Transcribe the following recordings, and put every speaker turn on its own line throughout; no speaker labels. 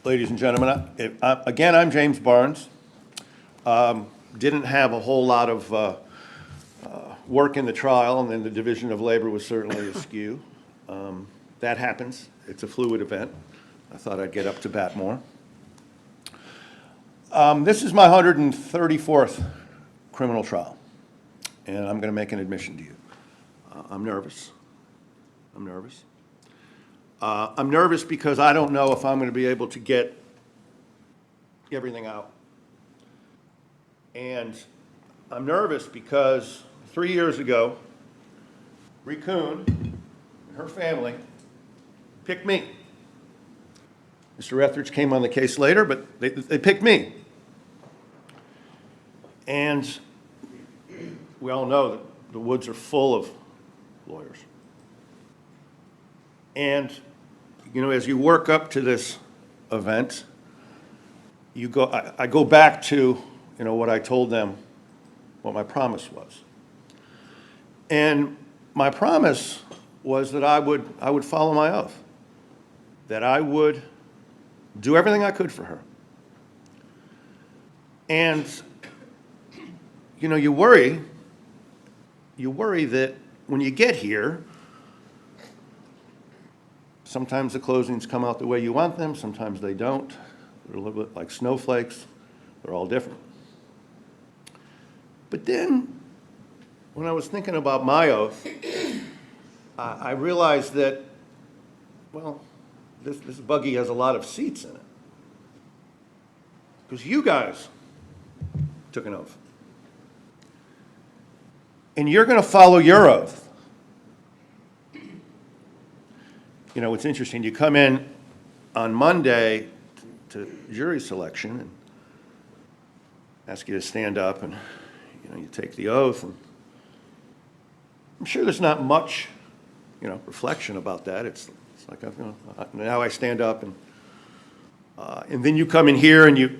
Ladies and gentlemen, again, I'm James Barnes. Didn't have a whole lot of work in the trial, and then the division of labor was certainly askew. That happens. It's a fluid event. I thought I'd get up to bat more. This is my 134th criminal trial, and I'm going to make an admission to you. I'm nervous. I'm nervous. I'm nervous because I don't know if I'm going to be able to get everything out. And I'm nervous because 3 years ago, Bree Kuhn and her family picked me. Mr. Etheridge came on the case later, but they picked me. And we all know that the woods are full of lawyers. And, you know, as you work up to this event, I go back to, you know, what I told them, what my promise was. And my promise was that I would follow my oath, that I would do everything I could for her. And, you know, you worry that when you get here, sometimes the closings come out the way you want them, sometimes they don't. They're a little bit like snowflakes. They're all different. But then, when I was thinking about my oath, I realized that, well, this buggy has a lot of seats in it. Because you guys took an oath. And you're going to follow your oath. You know, it's interesting. You come in on Monday to jury selection and ask you to stand up, and you know, you take the oath. And I'm sure there's not much, you know, reflection about that. It's like, you know, now I stand up, and then you come in here and you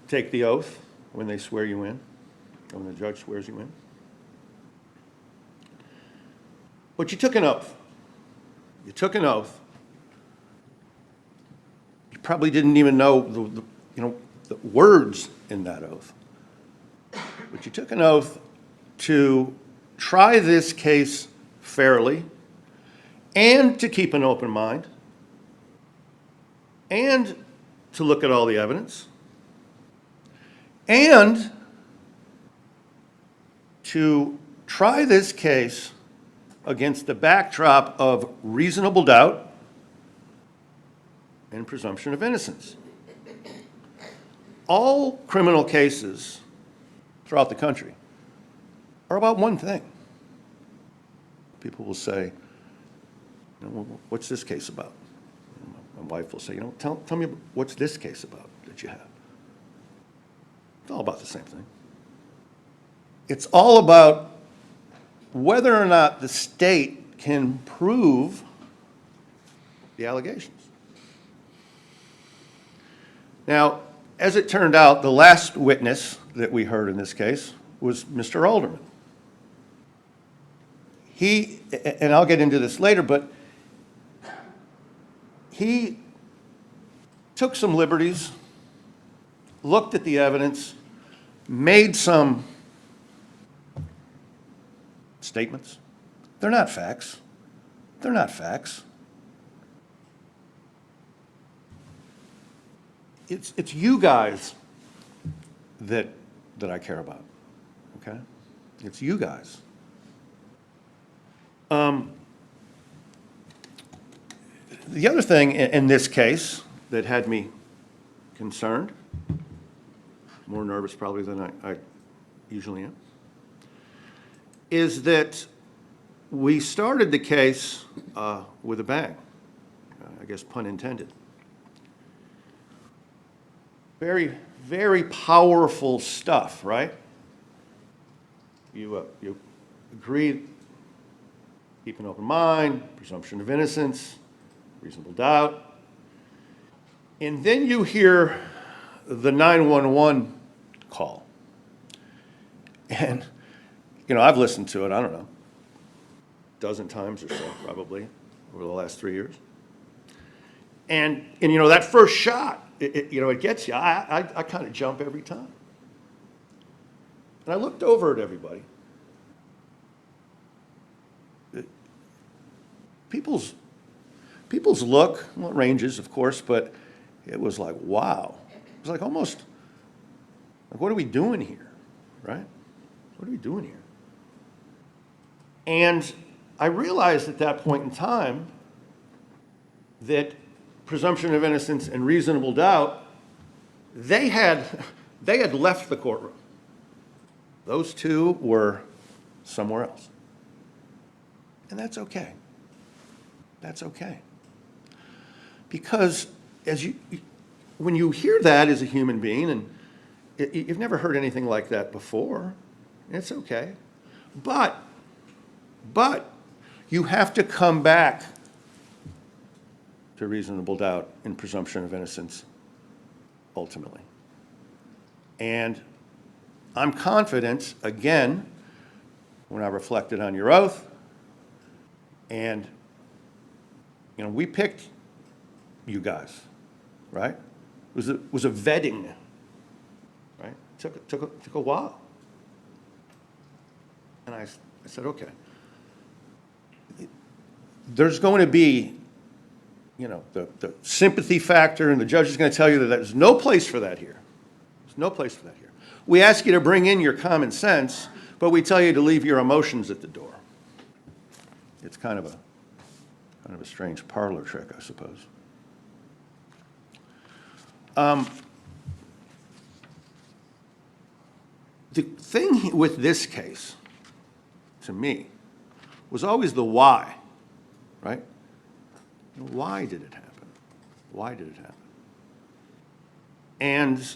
take the oath when they swear you in, when the judge swears you in. But you took an oath. You took an oath. You probably didn't even know the words in that oath. But you took an oath to try this case fairly and to keep an open mind and to look at all the evidence and to try this case against the backdrop of reasonable doubt and presumption of innocence. All criminal cases throughout the country are about one thing. People will say, you know, what's this case about? My wife will say, you know, tell me what's this case about that you have? It's all about the same thing. It's all about whether or not the state can prove the allegations. Now, as it turned out, the last witness that we heard in this case was Mr. Alderman. He, and I'll get into this later, but he took some liberties, looked at the evidence, made some statements. They're not facts. They're not facts. It's you guys that I care about, okay? It's you guys. The other thing in this case that had me concerned, more nervous probably than I usually am, is that we started the case with a bang, I guess pun intended. Very, very powerful stuff, right? You agree, keep an open mind, presumption of innocence, reasonable doubt. And then you hear the 911 call. And, you know, I've listened to it, I don't know, a dozen times or so probably over the last 3 years. And you know, that first shot it gets you. I kind of jump every time. And I looked over at everybody. People's look, well, it ranges, of course, but it was like, wow. It was like almost, like, what are we doing here, right? What are we doing here? And I realized at that point in time that presumption of innocence and reasonable doubt, they had left the courtroom. Those two were somewhere else. And that's okay. That's okay. Because when you hear that as a human being, and you've never heard anything like that before, it's okay. But you have to come back to reasonable doubt and presumption of innocence ultimately. And I'm confident, again, when I reflected on your oath, and we picked you guys, right? It was a vetting, right? It took a while. And I said, okay, there's going to be, the sympathy factor, and the judge is going to tell you that there's no place for that here. There's no place for that here. We ask you to bring in your common sense, but we tell you to leave your emotions at the door. It's kind of a strange parlor trick, I suppose. The thing with this case, to me, was always the why, right? Why did it happen? Why did it happen? And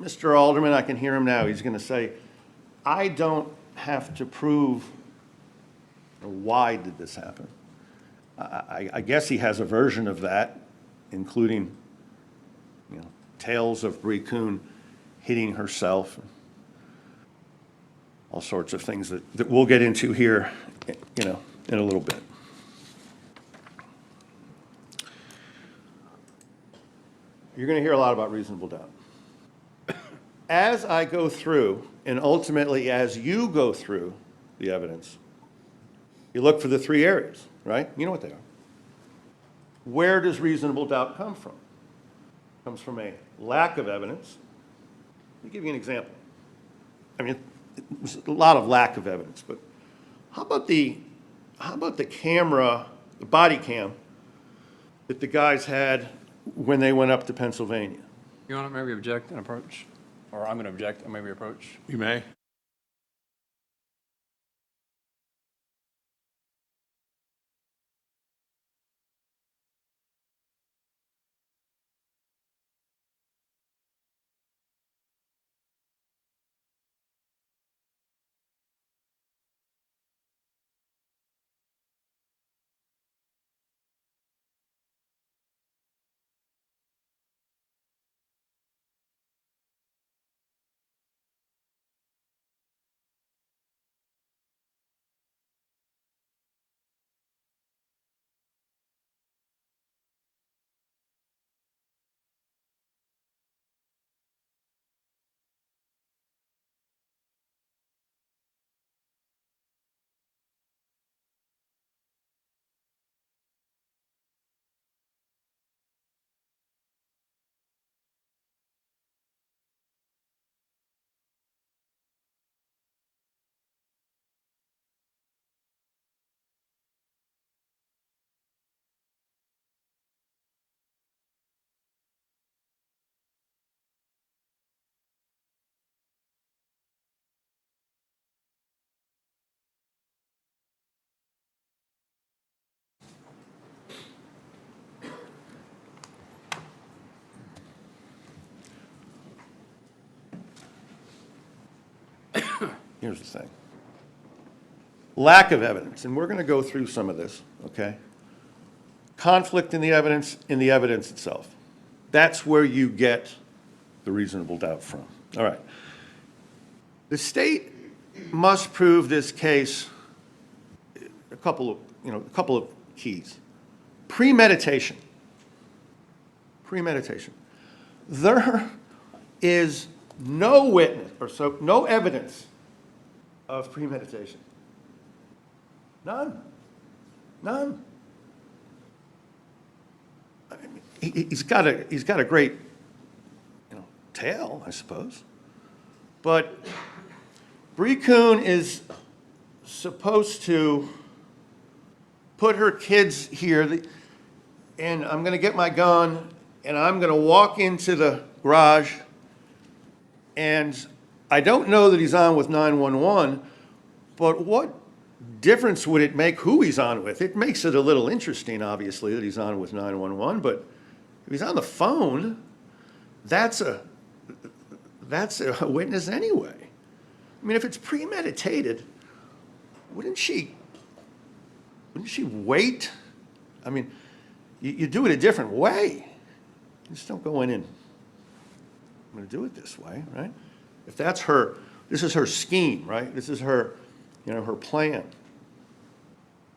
Mr. Alderman, I can hear him now, he's going to say, I don't have to prove why did this happen. I guess he has a version of that, including, tales of Bree Kuhn hitting herself, all sorts of things that we'll get into here, in a little bit. You're going to hear a lot about reasonable doubt. As I go through, and ultimately as you go through the evidence, you look for the three areas, right? You know what they are. Where does reasonable doubt come from? It comes from a lack of evidence. Let me give you an example. I mean, it was a lot of lack of evidence, but how about the camera, the body cam that the guys had when they went up to Pennsylvania?
You want to maybe object and approach? Or I'm going to object and maybe approach?
You may.
Here's the thing. Lack of evidence, and we're going to go through some of this, okay? Conflict in the evidence itself. That's where you get the reasonable doubt from. All right. The state must prove this case a couple of keys. Premeditation. premeditation. There is no witness, no evidence of premeditation. None. None. I mean, he's got a great, tale, I suppose. But Bree Kuhn is supposed to put her kids here, and I'm going to get my gun, and I'm going to walk into the garage, and I don't know that he's on with 911, but what difference would it make who he's on with? It makes it a little interesting, obviously, that he's on with 911, but if he's on the phone, that's a witness anyway. I mean, if it's premeditated, wouldn't she wait? I mean, you do it a different way. You just don't go in and, I'm going to do it this way, right? If that's her, this is her scheme, right? This is her, her plan.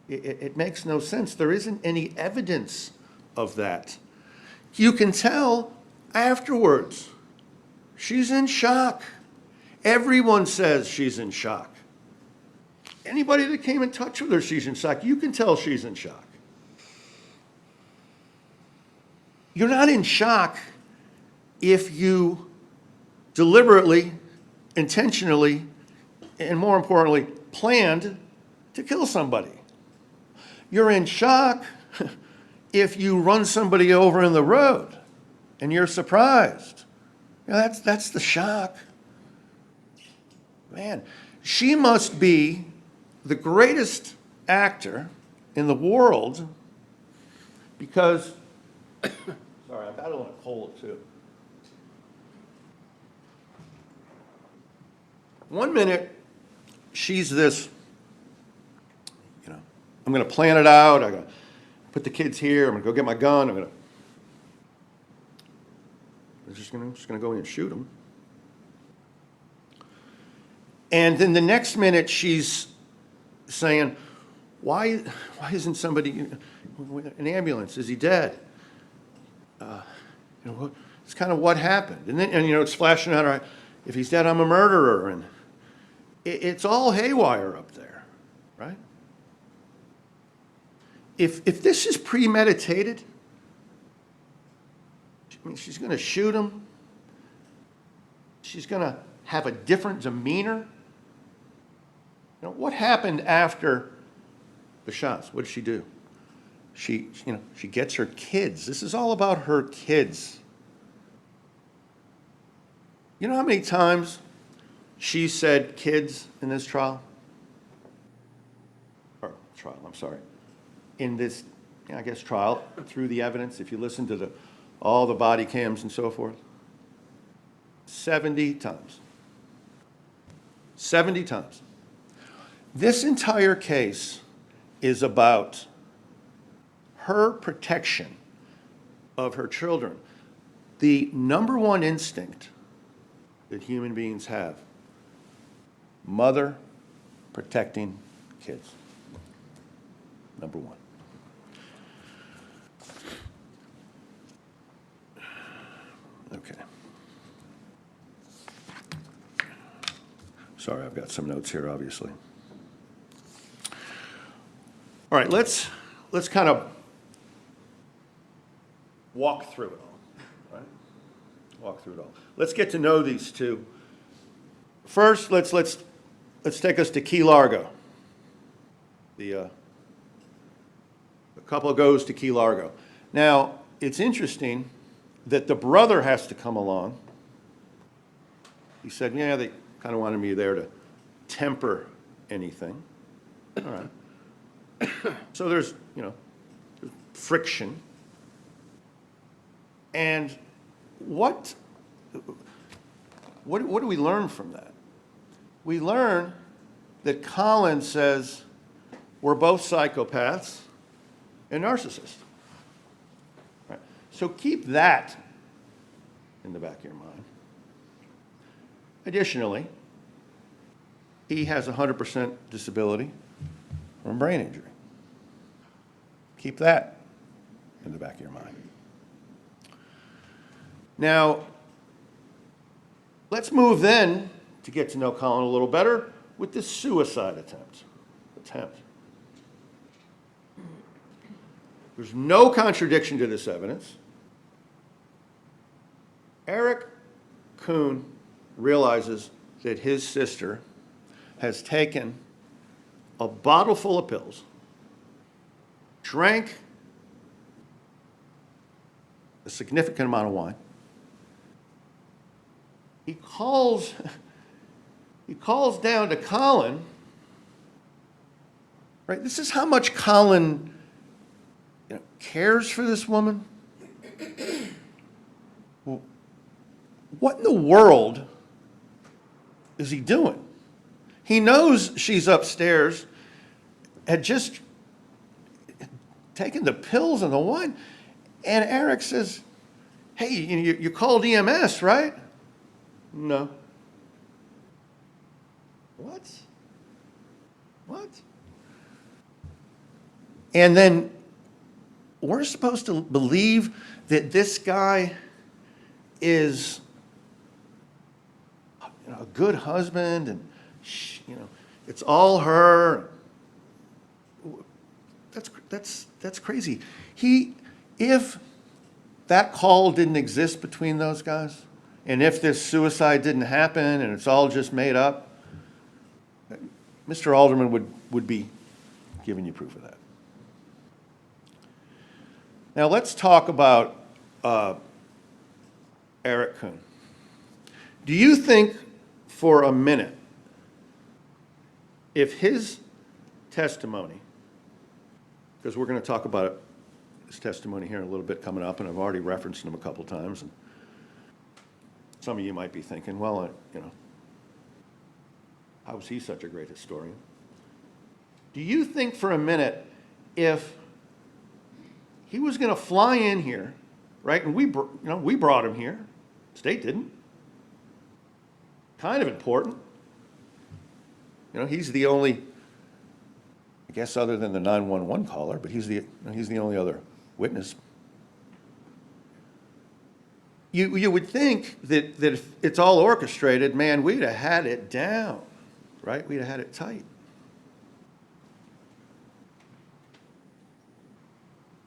It makes no sense. There isn't any evidence of that. You can tell afterwards. She's in shock. Everyone says she's in shock. Anybody that came in touch with her, she's in shock. You can tell she's in shock. You're not in shock if you deliberately, intentionally, and more importantly, planned to kill somebody. You're in shock if you run somebody over in the road and you're surprised. That's the shock. Man, she must be the greatest actor in the world because, sorry, I've got a little cold too. 1 minute, she's this, I'm going to plan it out. I'm going to put the kids here. I'm going to go get my gun. I'm just going to go in and shoot them. And then the next minute, she's saying, why isn't somebody, an ambulance? Is he dead? It's kind of what happened. And then, it's flashing out, if he's dead, I'm a murderer. And it's all haywire up there, right? If this is premeditated, I mean, she's going to shoot him. She's going to have a different demeanor. What happened after the shots? What did she do? She gets her kids. This is all about her kids. You know how many times she said kids in this trial? In this, trial, through the evidence, if you listen to all the body cams and so forth? 70 times. 70 times. This entire case is about her protection of her children. The number one instinct that human beings have, mother protecting kids. Number one. Okay. Sorry, I've got some notes here, obviously. All right, let's kind of walk through it all, right? Walk through it all. Let's get to know these two. First, let's take us to Key Largo. The couple goes to Key Largo. Now, it's interesting that the brother has to come along. He said, yeah, they kind of wanted me there to temper anything. All right. So there's, friction. And what do we learn from that? We learn that Collin says we're both psychopaths and narcissists. Right. So keep that in the back of your mind. Additionally, he has 100% disability from brain injury. Keep that in the back of your mind. Now, let's move then to get to know Collin a little better with this suicide attempt. There's no contradiction to this evidence. Eric Kuhn realizes that his sister has taken a bottle full of pills, drank a significant amount of wine. He calls down to Collin, right? This is how much Collin cares for this woman. Well, what in the world is he doing? He knows she's upstairs, had just taken the pills and the wine, and Eric says, hey, you called EMS, right? No. What? And then we're supposed to believe that this guy is a good husband and it's all her. That's crazy. If that call didn't exist between those guys, and if this suicide didn't happen and it's all just made up, Mr. Alderman would be giving you proof of that. Now let's talk about Eric Kuhn. Do you think for a minute, if his testimony, because we're going to talk about his testimony here in a little bit coming up, and I've already referenced him a couple times, and some of you might be thinking, well, how is he such a great historian? Do you think for a minute if he was going to fly in here, right, and we brought him here, state didn't, kind of important. He's the only, I guess other than the 911 caller, but he's the only other witness. You would think that if it's all orchestrated, man, we'd have had it down, right? We'd have had it tight.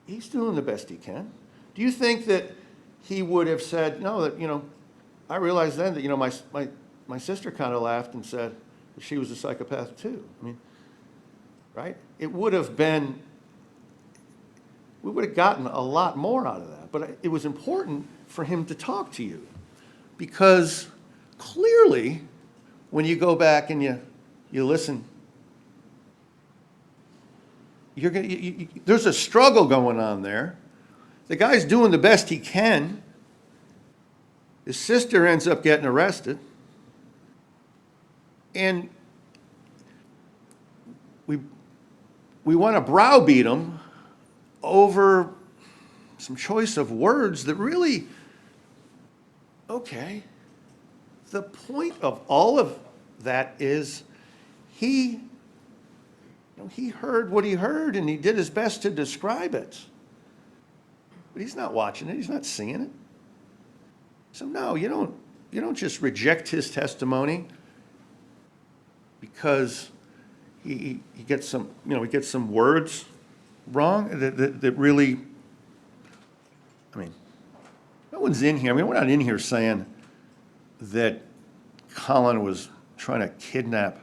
He's doing the best he can. Do you think that he would have said, no, that, I realized then that, my sister kind of laughed and said that she was a psychopath too. I mean, right? It would have been, we would have gotten a lot more out of that. But it was important for him to talk to you because clearly when you go back and you listen, there's a struggle going on there. The guy's doing the best he can. His sister ends up getting arrested. And we want to browbeat him over some choice of words that really, okay. The point of all of that is he heard what he heard and he did his best to describe it. But he's not watching it, he's not seeing it. So no, you don't just reject his testimony because he gets some words wrong that really, I mean, no one's in here. I mean, we're not in here saying that Collin was trying to kidnap,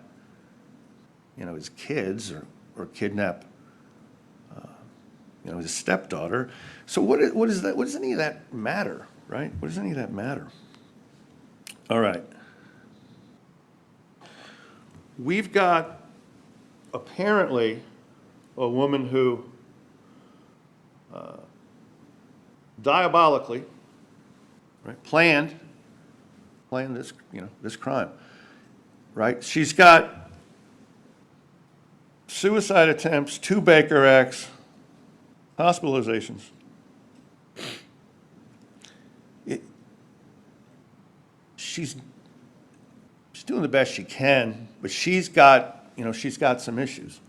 his kids or kidnap, his stepdaughter. So what is that? What does any of that matter, right? What does any of that matter? All right. We've got apparently a woman who diabolically, right, planned this crime, right? She's got suicide attempts, 2 Baker Acts, hospitalizations. She's doing the best she can, but she's got some issues.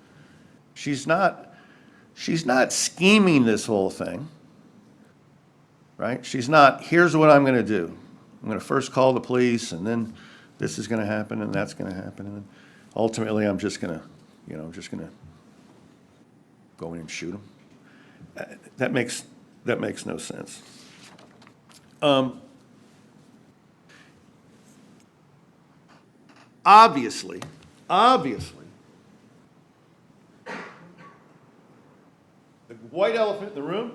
She's not scheming this whole thing. right? She's not, here's what I'm going to do. I'm going to first call the police, and then this is going to happen, and that's going to happen. And ultimately, I'm just going to, go in and shoot him. That makes no sense. Obviously, the white elephant in the room,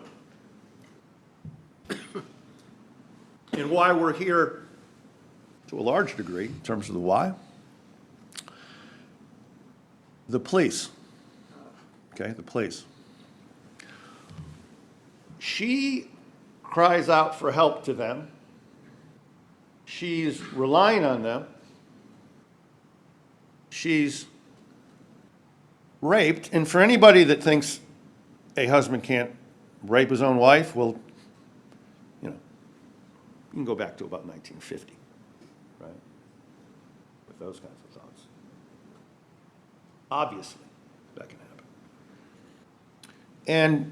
and why we're here to a large degree in terms of the why, the police. Okay, the police. She cries out for help to them. She's relying on them. She's raped. And for anybody that thinks a husband can't rape his own wife, well, you can go back to about 1950, right? With those kinds of thoughts. Obviously, that can happen. And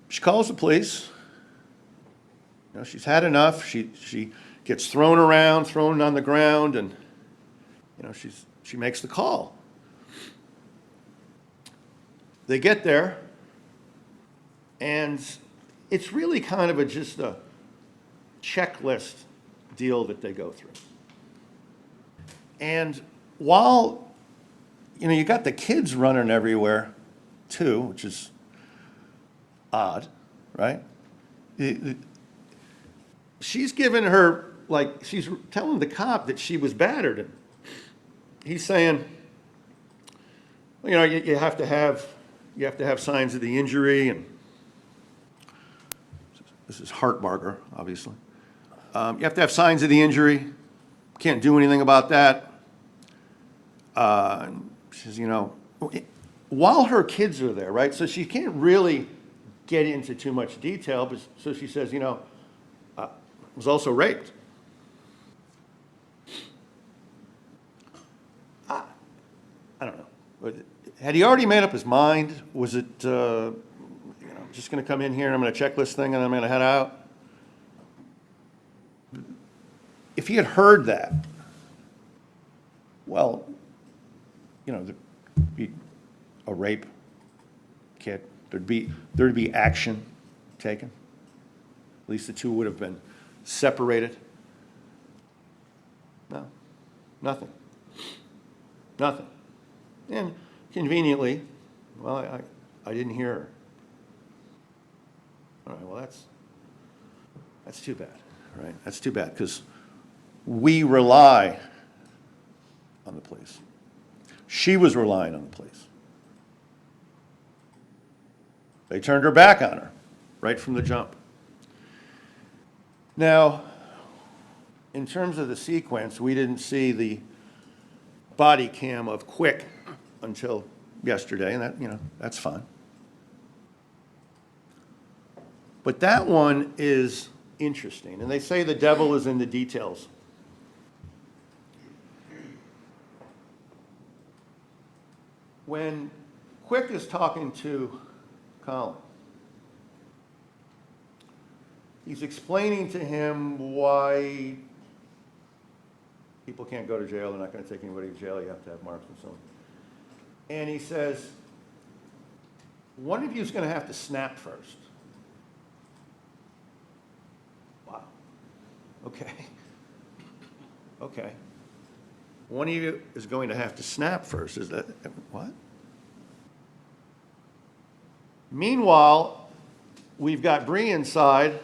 she calls the police. She's had enough. She gets thrown around, thrown on the ground, and she makes the call. They get there, and it's really kind of just a checklist deal that they go through. And while you got the kids running everywhere too, which is odd, right? She's given her, she's telling the cop that she was battered. And he's saying, you have to have signs of the injury, and this is Hartbarger, obviously. You have to have signs of the injury. Can't do anything about that. She says, while her kids are there, right? So she can't really get into too much detail, but so she says, was also raped. I don't know. Had he already made up his mind? Was it, just going to come in here and I'm going to check this thing and I'm going to head out? If he had heard that, well, there'd be a rape kit. There'd be action taken. At least the two would have been separated. No, nothing. And conveniently, well, I didn't hear her. All right, well, that's too bad, right? That's too bad, because we rely on the police. She was relying on the police. They turned her back on her right from the jump. Now, in terms of the sequence, we didn't see the body cam of Quick until yesterday, and that's fine. But that one is interesting, and they say the devil is in the details. When Quick is talking to Collin, he's explaining to him why people can't go to jail. They're not going to take anybody to jail. You have to have marks and so on. And he says, one of you is going to have to snap first. Wow. Okay. One of you is going to have to snap first. Is that what? Meanwhile, we've got Bree inside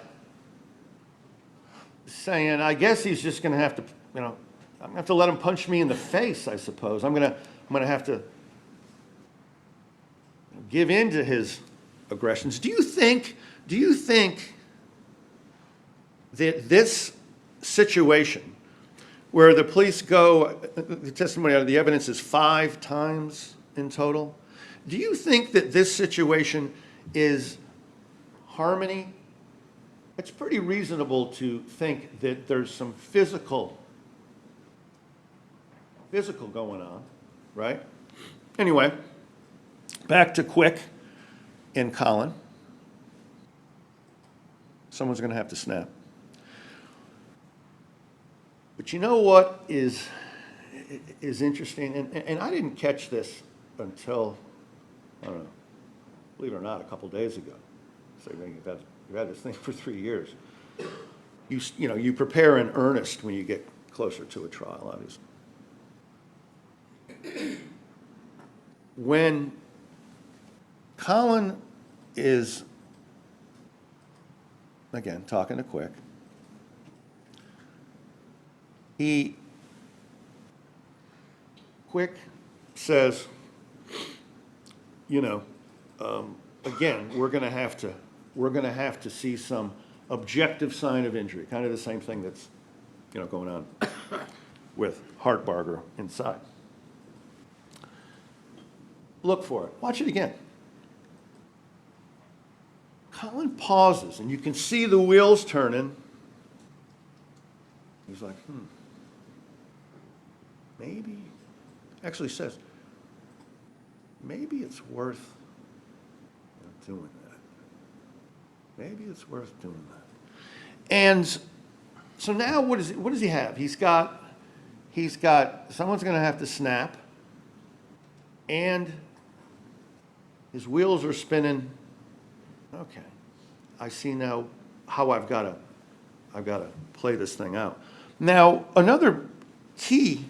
saying, I guess he's just going to have to, I'm going to have to let him punch me in the face, I suppose. I'm going to have to give in to his aggressions. Do you think that this situation where the police go, the testimony out of the evidence is 5 times in total, do you think that this situation is harmony? It's pretty reasonable to think that there's some physical going on, right? Anyway, back to Quick and Collin. Someone's going to have to snap. But you know what is interesting, and I didn't catch this until, I don't know, believe it or not, a couple days ago. So you've had this thing for 3 years. You prepare in earnest when you get closer to a trial, obviously. When Collin is, again, talking to Quick, Quick says, again, we're going to have to see some objective sign of injury, kind of the same thing that's, going on with Hartbarger inside. Look for it. Watch it again. Collin pauses, and you can see the wheels turning. He's like, maybe, actually says, maybe it's worth doing that. Maybe it's worth doing that. And so now what does he have? He's got, someone's going to have to snap, and his wheels are spinning. Okay, I see now how I've got to play this thing out. Now, another key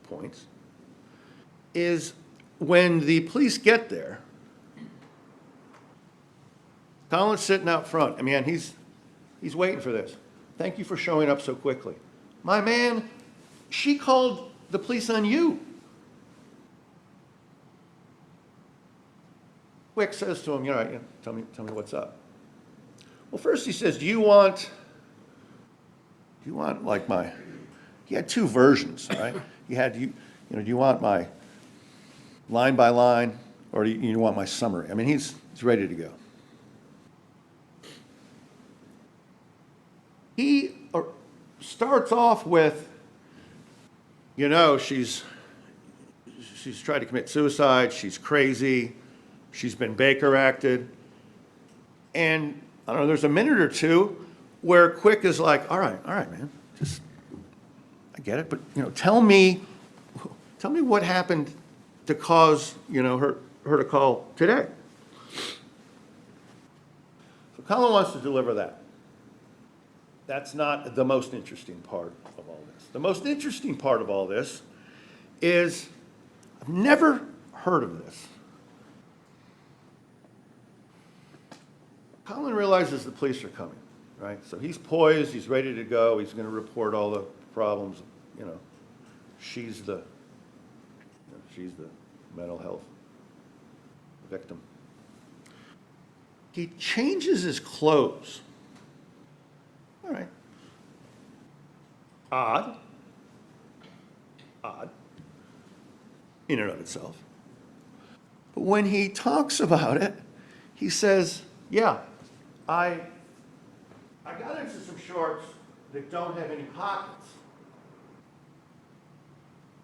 point is when the police get there, Collin's sitting out front. I mean, he's waiting for this. Thank you for showing up so quickly. My man, she called the police on you. Quick says to him, tell me what's up. Well, first he says, do you want like he had two versions, right? Do you want my line by line, or do you want my summary? I mean, he's ready to go. He starts off with, she's tried to commit suicide, she's crazy, she's been Baker acted, and I don't know, there's a minute or two where Quick is like, all right, man, I get it, but tell me what happened to cause her to call today. So Collin wants to deliver that. That's not the most interesting part of all this. The most interesting part of all this is I've never heard of this. Collin realizes the police are coming, right? So he's poised, he's ready to go, he's going to report all the problems. She's the mental health victim. He changes his clothes. All right. Odd. In and of itself. But when he talks about it, he says, yeah, I got into some shorts that don't have any pockets.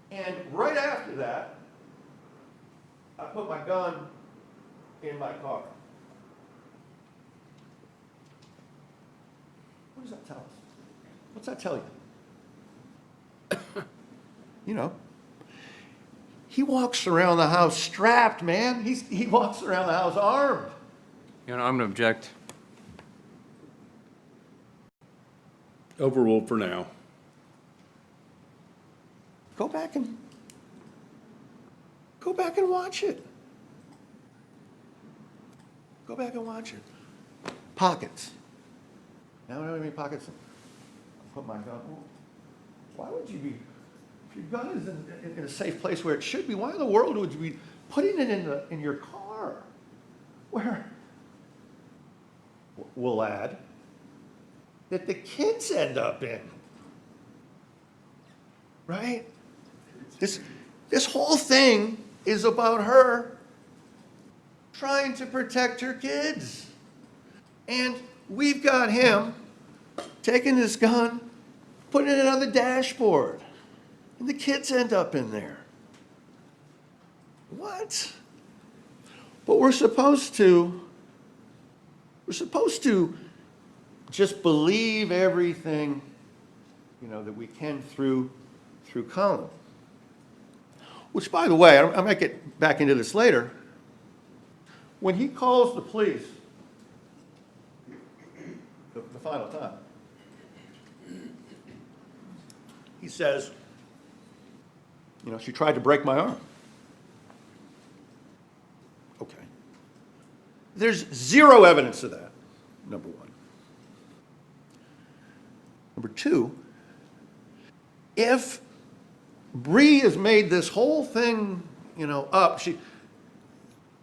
And right after that, I put my gun in my car. What does that tell us? What's that tell you? He walks around the house strapped, man. He walks around the house armed.
I'm going to object.
Overruled for now.
Go back and watch it. Go back and watch it. Pockets. Now I don't have any pockets. I put my gun. Why would you be? If your gun is in a safe place where it should be, why in the world would you be putting it in your car? Where we'll add that the kids end up in. Right? This whole thing is about her trying to protect her kids. And we've got him taking his gun, putting it on the dashboard, and the kids end up in there. What? But we're supposed to We're supposed to just believe everything, that we can through Collin. Which, by the way, I might get back into this later. When he calls the police the final time, he says, she tried to break my arm. Okay. There's zero evidence of that, number one. Number two, if Bree has made this whole thing, up,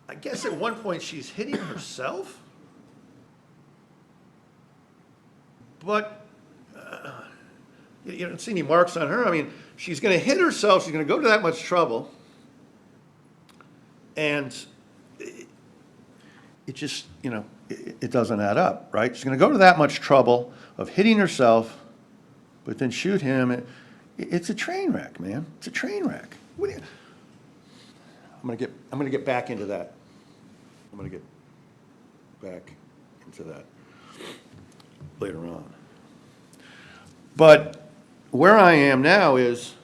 I guess at one point she's hitting herself, but you don't see any marks on her. I mean, she's going to hit herself, she's going to go to that much trouble, and it just, it doesn't add up, right? She's going to go to that much trouble of hitting herself, but then shoot him. It's a train wreck, man. It's a train wreck. I'm gonna get back into that. I'm gonna get back into that later on. But where I am now is,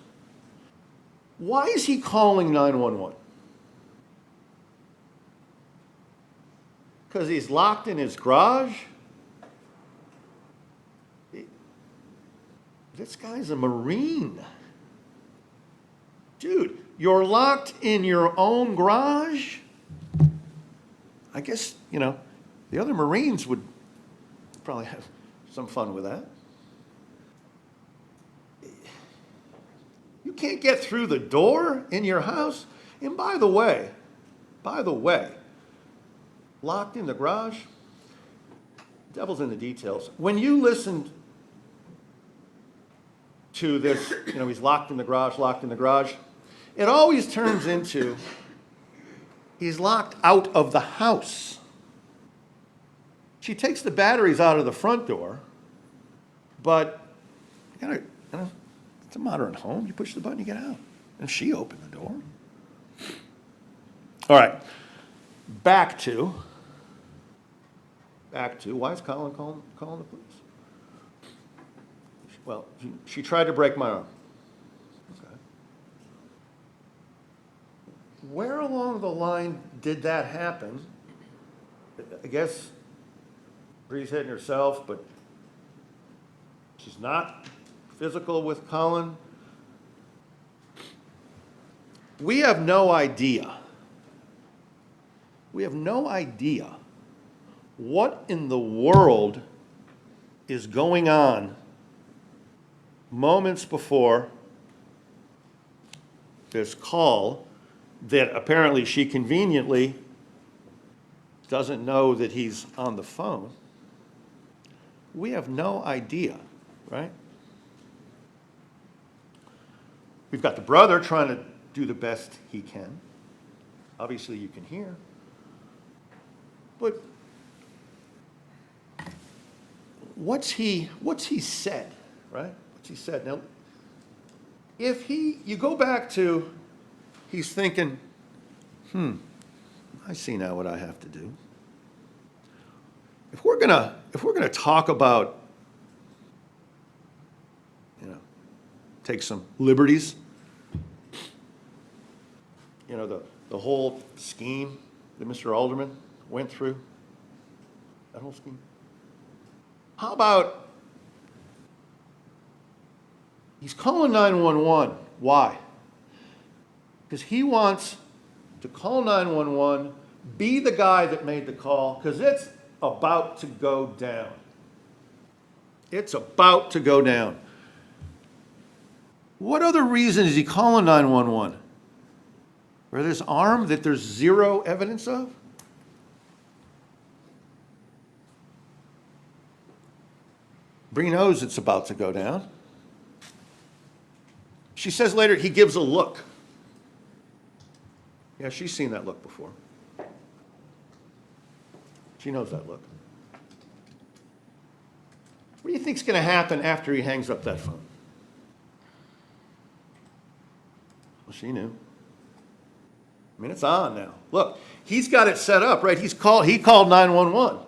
why is he calling 911? Because he's locked in his garage? This guy's a Marine. Dude, you're locked in your own garage? I guess, the other Marines would probably have some fun with that. You can't get through the door in your house? And by the way, locked in the garage, devil's in the details. When you listened to this, he's locked in the garage, it always turns into he's locked out of the house. She takes the batteries out of the front door, but it's a modern home. You push the button, you get out. And she opened the door. All right, back to why is Collin calling the police? Well, she tried to break my arm. Okay. Where along the line did that happen? I guess Bree's hitting herself, but she's not physical with Collin. We have no idea. We have no idea what in the world is going on moments before this call that apparently she conveniently doesn't know that he's on the phone. We have no idea, right? We've got the brother trying to do the best he can. Obviously, you can hear. But what's he said, right? What's he said? Now, you go back to, he's thinking, I see now what I have to do. If we're gonna talk about, take some liberties, the whole scheme that Mr. Alderman went through, that whole scheme. How about he's calling 911? Why? Because he wants to call 911, be the guy that made the call, because it's about to go down. It's about to go down. What other reason is he calling 911? For this arm that there's zero evidence of? Bree knows it's about to go down. She says later he gives a look. Yeah, she's seen that look before. She knows that look. What do you think's going to happen after he hangs up that phone? Well, she knew. I mean, it's on now. Look, he's got it set up, right? He called 911.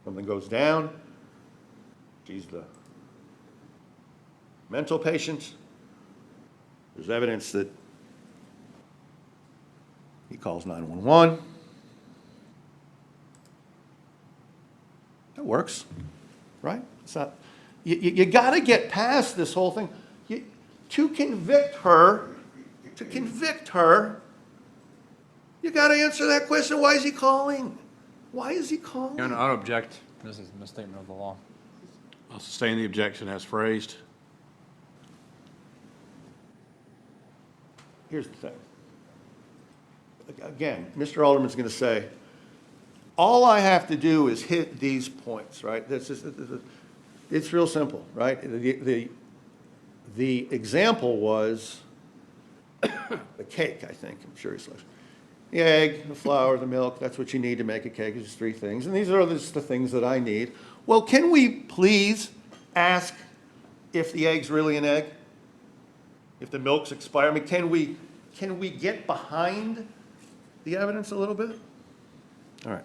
Something goes down. She's the mental patient. There's evidence that he calls 911. That works, right? It's not, you got to get past this whole thing. To convict her, you got to answer that question. Why is he calling? Why is he calling?
I don't object. This is a misstatement of the law.
I'll sustain the objection as phrased.
Here's the thing. Again, Mr. Alderman's going to say, all I have to do is hit these points, right? It's real simple, right? The example was the cake, I think. I'm sure he's like, the egg, the flour, the milk, that's what you need to make a cake. It's 3 things. And these are just the things that I need. Well, can we please ask if the egg's really an egg? If the milk's expired? I mean, can we get behind the evidence a little bit? All right.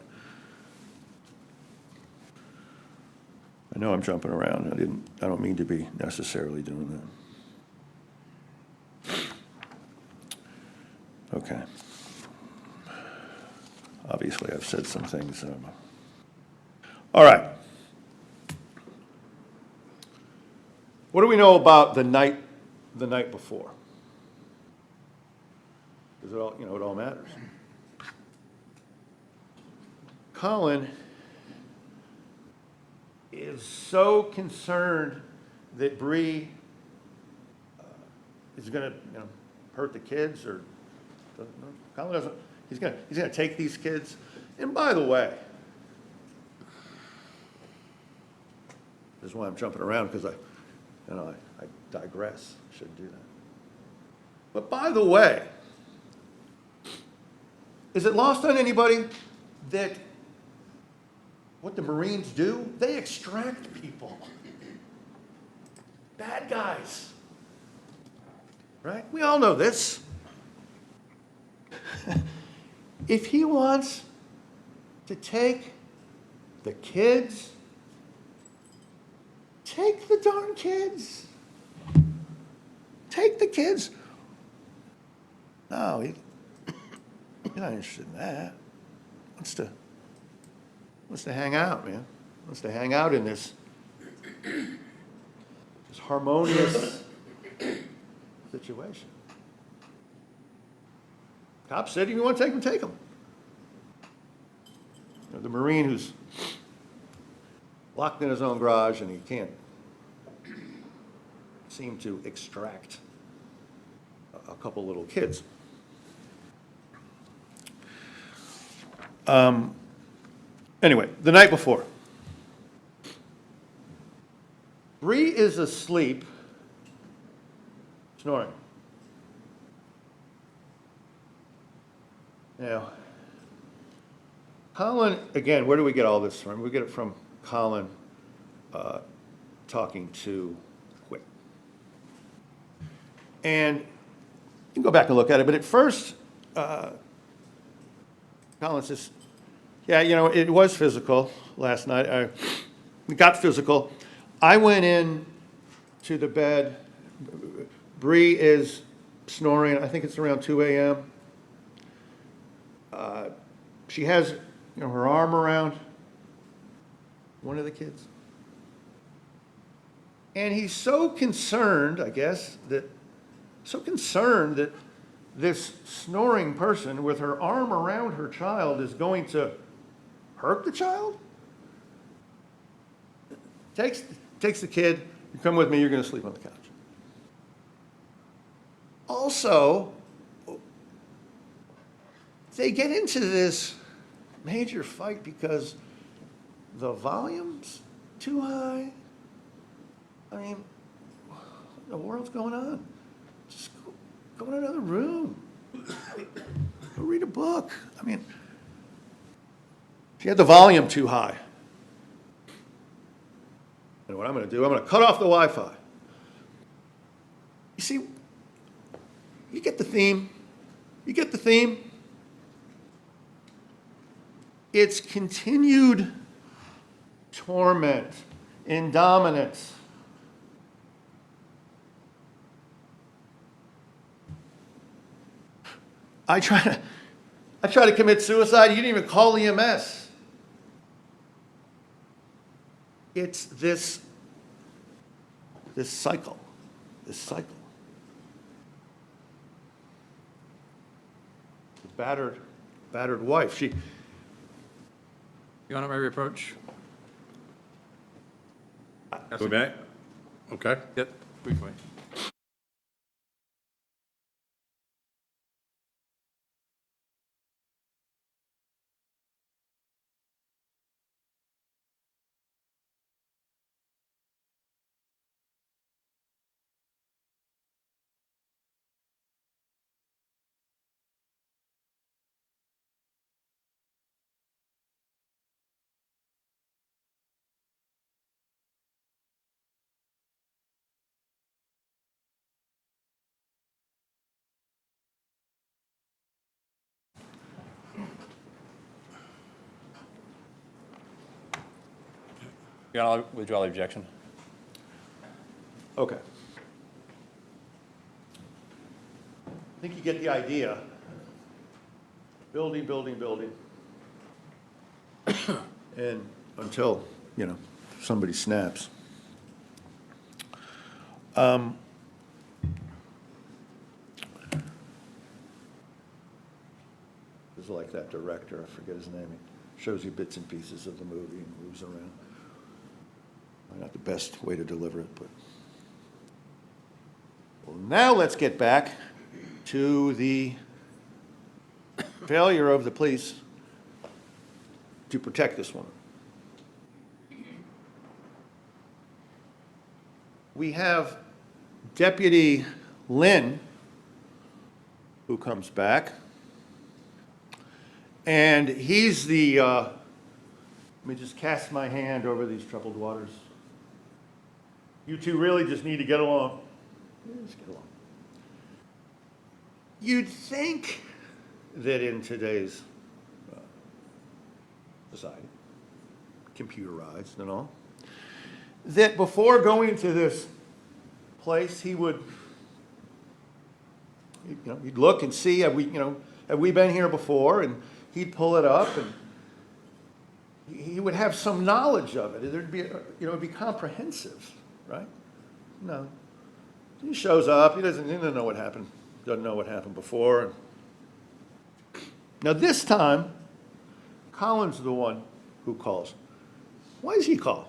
I know I'm jumping around. I don't mean to be necessarily doing that. Okay. Obviously, I've said some things. All right. What do we know about the night before? Because it all matters. Collin is so concerned that Bree is going to hurt the kids, or Collin doesn't. He's going to take these kids. And by the way, this is why I'm jumping around, because I digress. Shouldn't do that. But by the way, is it lost on anybody that what the Marines do? They extract people. Bad guys. Right? We all know this. If he wants to take the kids, take the darn kids. Take the kids. No, he's not interested in that. Wants to hang out, man. Wants to hang out in this harmonious situation. Cop said, if you want to take him, take him. The Marine who's locked in his own garage and he can't seem to extract a couple little kids. Anyway, the night before. Bree is asleep, snoring. Now, Collin, again, where do we get all this from? We get it from Collin talking to Quick. And you can go back and look at it, but at first, Collin says, yeah, it was physical last night. It got physical. I went in to the bed. Bree is snoring. I think it's around 2 a.m. She has, her arm around one of the kids. And he's so concerned, I guess, that this snoring person with her arm around her child is going to hurt the child. Takes the kid, you come with me, you're going to sleep on the couch. Also, they get into this major fight because the volume's too high. I mean, what in the world's going on? Just go in another room. Go read a book. I mean, she had the volume too high. And what I'm going to do, I'm going to cut off the Wi-Fi. You see, you get the theme. You get the theme. It's continued torment, indominance. I try to commit suicide. You didn't even call EMS. It's this cycle, this cycle. The battered wife.
You want to maybe approach?
Go back? Okay.
Yep, briefly. You want to withdraw the objection?
Okay. I think you get the idea. Building, building, building. And until, somebody snaps. It's like that director, I forget his name. He shows you bits and pieces of the movie and moves around. Not the best way to deliver it, but. Well, now let's get back to the failure of the police to protect this woman. We have Deputy Lynn, who comes back, and he's the, let me just cast my hand over these troubled waters. You two really just need to get along. Just get along. You'd think that in today's society, computerized and all, that before going to this place, he would, he'd look and see, have we been here before? And he'd pull it up, and he would have some knowledge of it. There'd be, it'd be comprehensive, right? No. He shows up. He doesn't know what happened. Doesn't know what happened before. Now this time, Collin's the one who calls. Why does he call?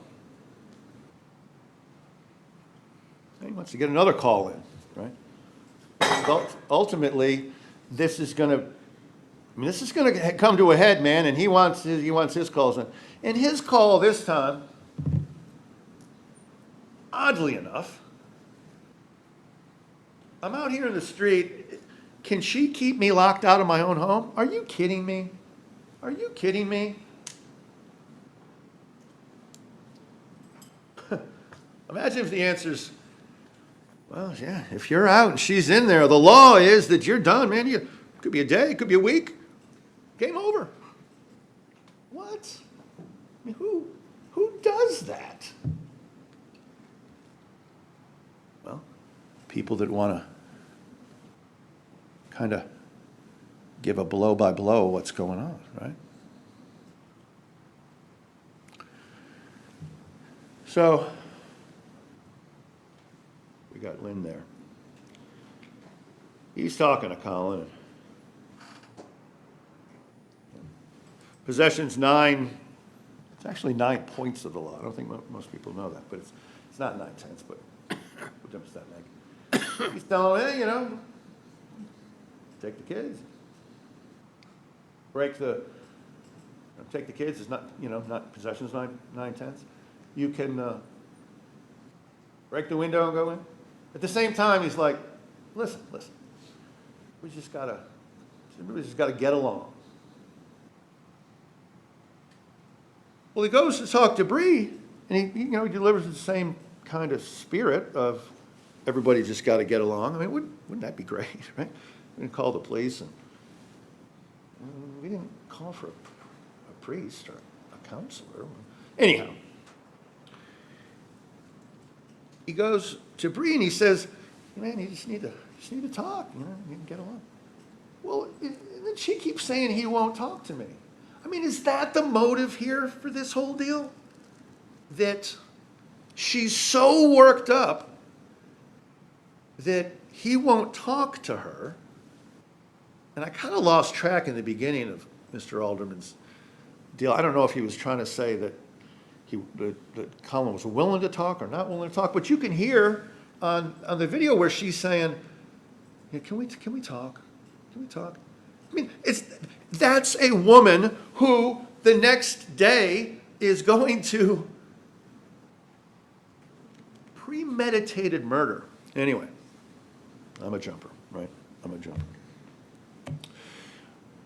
He wants to get another call in, right? Ultimately, this is going to come to a head, man, and he wants his calls in. And his call this time, oddly enough, I'm out here in the street. Can she keep me locked out of my own home? Are you kidding me? Are you kidding me? Imagine if the answer's, well, yeah, if you're out and she's in there, the law is that you're done, man. It could be a day, it could be a week. Game over. What? I mean, who does that? Well, people that want to kind of give a blow by blow what's going on, right? So we got Lynn there. He's talking to Collin. Possession's 9. It's actually 9 points of the law. I don't think most people know that, but it's not 9/10, but what difference does that make? He's telling him, take the kids. Take the kids. It's not, not possession's 9/10. You can break the window and go in. At the same time, he's like, listen. We just gotta get along. Well, he goes to talk to Bree, and he delivers the same kind of spirit of everybody just got to get along. I mean, wouldn't that be great, right? We didn't call the police, and we didn't call for a priest or a counselor. Anyhow, he goes to Bree and he says, man, you just need to talk, you can get along. Well, and then she keeps saying he won't talk to me. I mean, is that the motive here for this whole deal? That she's so worked up that he won't talk to her. And I kind of lost track in the beginning of Mr. Alderman's deal. I don't know if he was trying to say that that Collin was willing to talk or not willing to talk, but you can hear on the video where she's saying, yeah, can we talk? Can we talk? I mean, that's a woman who the next day is going to premeditated murder. Anyway, I'm a jumper, right? I'm a jumper.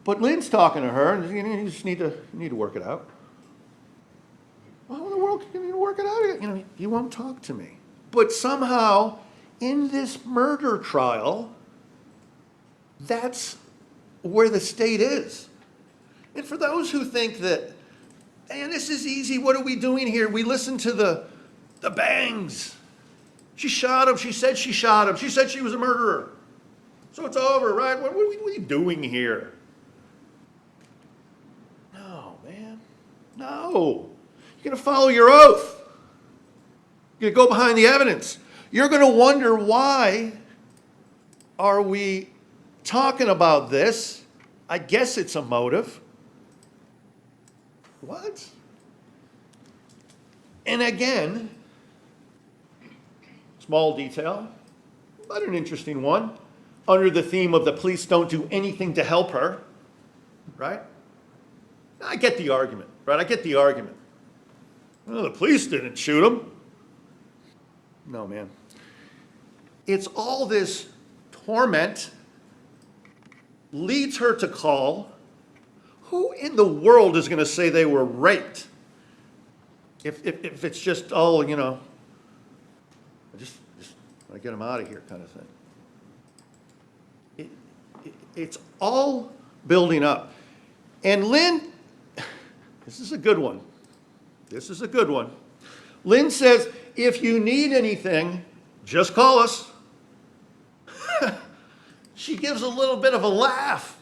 But Lynn's talking to her, and you just need to work it out. How in the world can you work it out? You won't talk to me. But somehow, in this murder trial, that's where the state is. And for those who think that, man, this is easy, what are we doing here? We listen to the bangs. She shot him, she said she shot him, she said she was a murderer. So it's over, right? What are you doing here? No, man, no. You're going to follow your oath. You're going to go behind the evidence. You're going to wonder, why are we talking about this? I guess it's a motive. What? And again, small detail, but an interesting one, under the theme of the police don't do anything to help her, right? I get the argument, right? I get the argument. Well, the police didn't shoot him. No, man. It's all this torment leads her to call. Who in the world is going to say they were raped? If it's just, oh, just I get them out of here kind of thing. It's all building up. And Lynn, this is a good one. This is a good one. Lynn says, if you need anything, just call us. She gives a little bit of a laugh.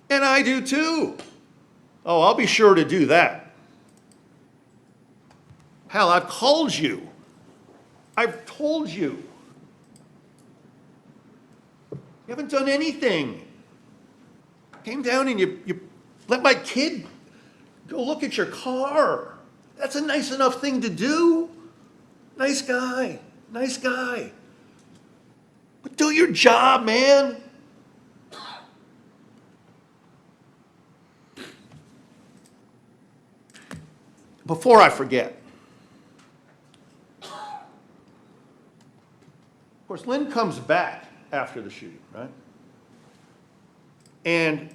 And I do too. Oh, I'll be sure to do that. Hell, I've called you. I've told you. You haven't done anything. Came down and you let my kid go look at your car. That's a nice enough thing to do. Nice guy. Nice guy. But do your job, man. Before I forget, of course, Lynn comes back after the shooting, right? And,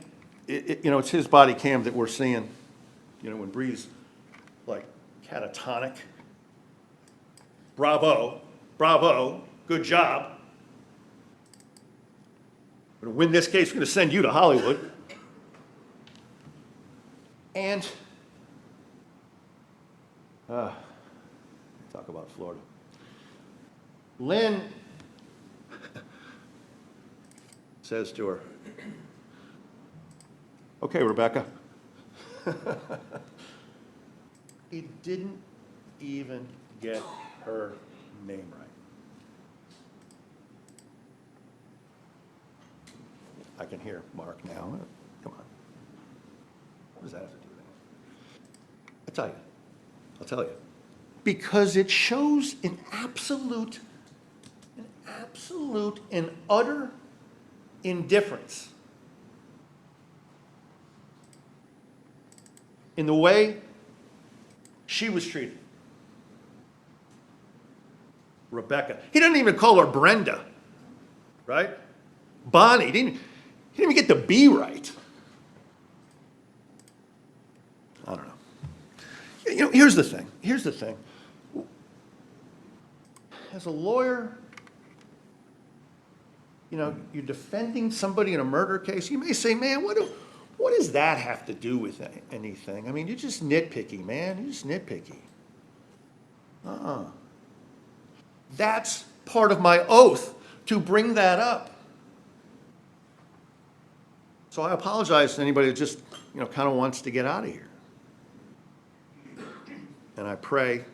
it's his body cam that we're seeing, when Bree's like catatonic. Bravo, good job. We're going to win this case, we're going to send you to Hollywood. And, talk about Florida. Lynn says to her, okay, Rebecca. It didn't even get her name right. I can hear Mark now. Come on. What does that have to do with it? I'll tell you. Because it shows an absolute and utter indifference in the way she was treated. Rebecca. He didn't even call her Brenda, right? Bonnie. He didn't even get the B right. I don't know. Here's the thing. As a lawyer, you're defending somebody in a murder case. You may say, man, what does that have to do with anything? I mean, you're just nitpicky, man. You're just nitpicky. That's part of my oath to bring that up. So I apologize to anybody that just, kind of wants to get out of here. And I pray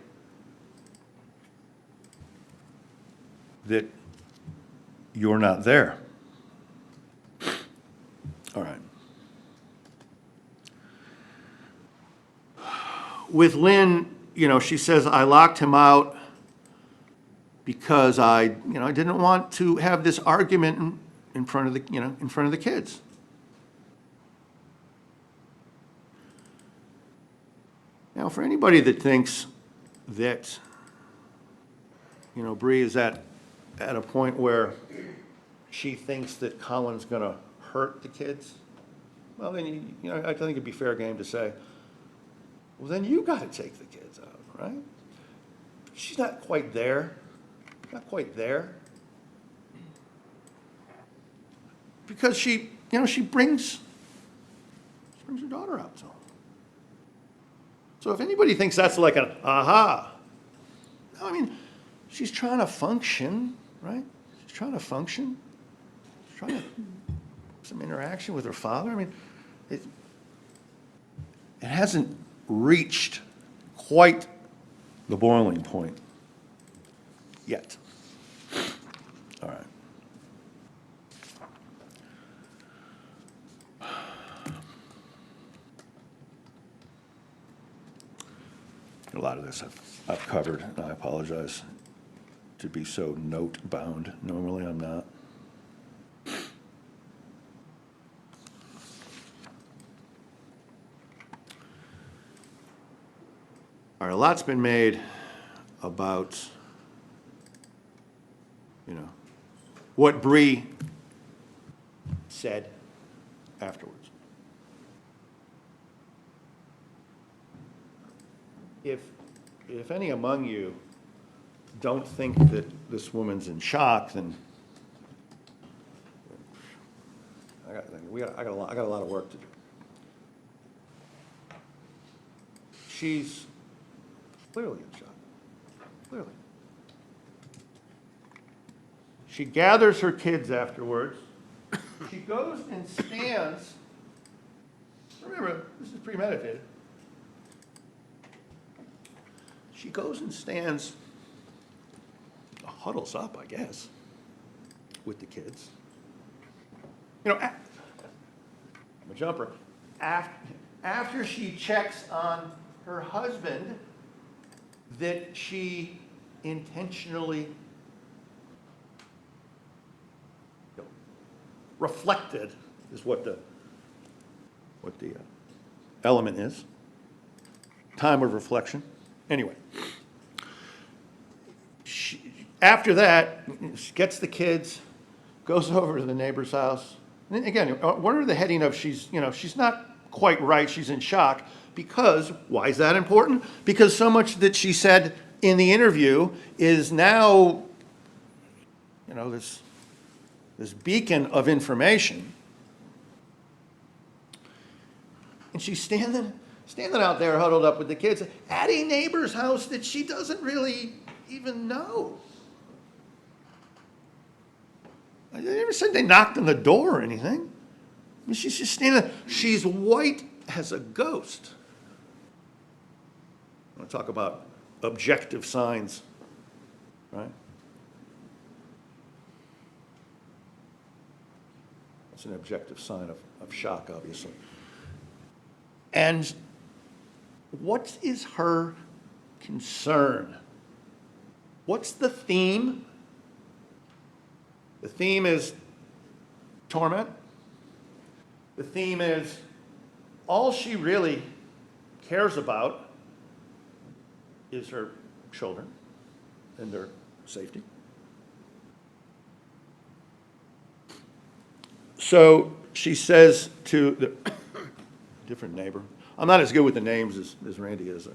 that you're not there. All right. With Lynn, she says, I locked him out because I didn't want to have this argument in front of the kids. Now, for anybody that thinks that, Bree is at a point where she thinks that Collin's going to hurt the kids, well, then, I think it'd be fair game to say, well, then you got to take the kids out, right? She's not quite there. Not quite there. Because she brings her daughter out to him. So if anybody thinks that's like an aha, no, I mean, she's trying to function, right? She's trying to function. She's trying to have some interaction with her father. I mean, it hasn't reached quite the boiling point yet. All right. A lot of this I've covered, and I apologize to be so note-bound. Normally I'm not. All right, a lot's been made about, what Bree said afterwards. If any among you don't think that this woman's in shock, then I got a lot of work to do. She's clearly in shock. Clearly. She gathers her kids afterwards. She goes and stands. Remember, this is premeditated. She goes and stands, huddles up, I guess, with the kids. I'm a jumper. After she checks on her husband, that she intentionally reflected, is what the element is. Time of reflection. Anyway, after that, she gets the kids, goes over to the neighbor's house. And again, under the heading of she's not quite right, she's in shock, because, why is that important? Because so much that she said in the interview is now, this beacon of information. And she's standing out there huddled up with the kids at a neighbor's house that she doesn't really even know. I never said they knocked on the door or anything. I mean, she's just standing there. She's white as a ghost. I want to talk about objective signs, right? That's an objective sign of shock, obviously. And what is her concern? What's the theme? The theme is torment. The theme is all she really cares about is her children and their safety. So she says to the different neighbor, I'm not as good with the names as Randy is.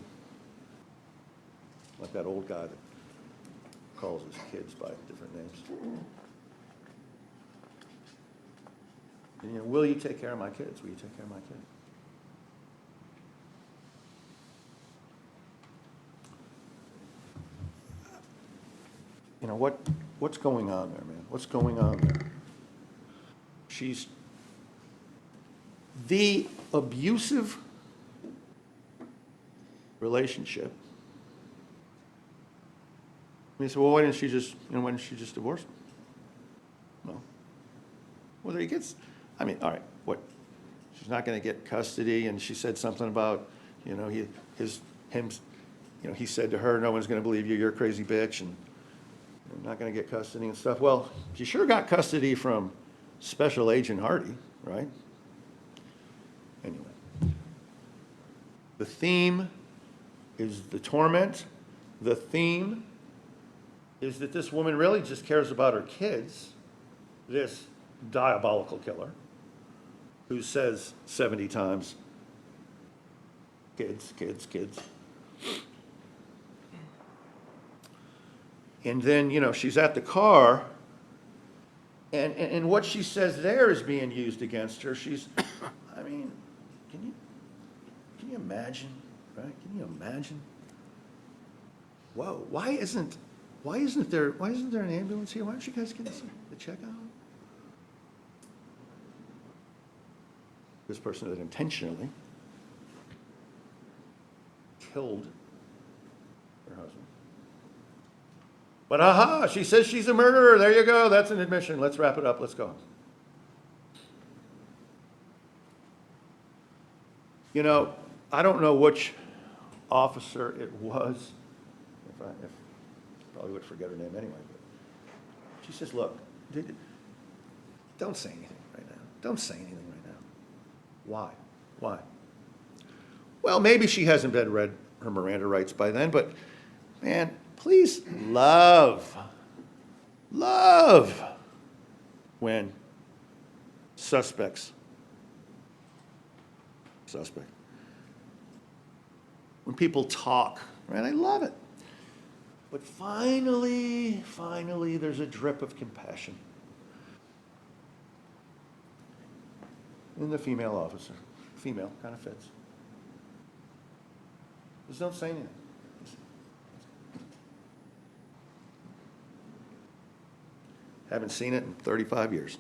Like that old guy that calls his kids by different names. And, will you take care of my kids? Will you take care of my kids? you know, what's going on there, man? What's going on there? She's the abusive relationship. And you say, well, why didn't she just divorce him? No. Whether he gets, I mean, all right, what? She's not going to get custody, and she said something about, you know, he said to her, no one's going to believe you, you're a crazy bitch, and you're not going to get custody and stuff. Well, she sure got custody from Special Agent Hardy, right? Anyway. The theme is the torment. The theme is that this woman really just cares about her kids, this diabolical killer, who says 70 times, kids, kids, kids. And then, you know, she's at the car, and what she says there is being used against her. She's, I mean, can you imagine, right? Can you imagine? Whoa, why isn't there an ambulance here? Why don't you guys get the check out? This person that intentionally killed her husband. But aha, she says she's a murderer. There you go. That's an admission. Let's wrap it up. Let's go. You know, I don't know which officer it was. If probably would forget her name anyway. But she says, look, don't say anything right now. Don't say anything right now. Why? Why? Well, maybe she hasn't read her Miranda rights by then, but man, please love when when people talk, right? I love it. But finally, there's a drip of compassion in the female officer. Female, kind of fits. Just don't say anything. Haven't seen it in 35 years.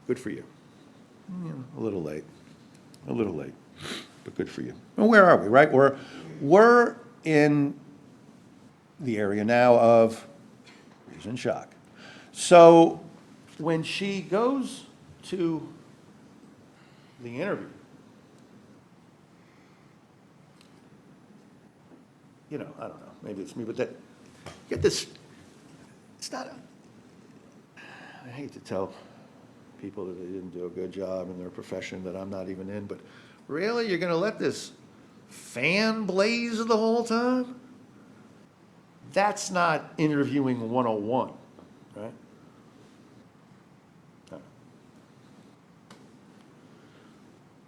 Good for you. Yeah, a little late, but good for you. Well, where are we, right? We're in the area now of reason shock. So when she goes to the interview, you know, I don't know, maybe it's me, but that, get this, it's not I hate to tell people that they didn't do a good job in their profession that I'm not even in, but really, you're gonna let this fan blaze the whole time? That's not interviewing 101, right?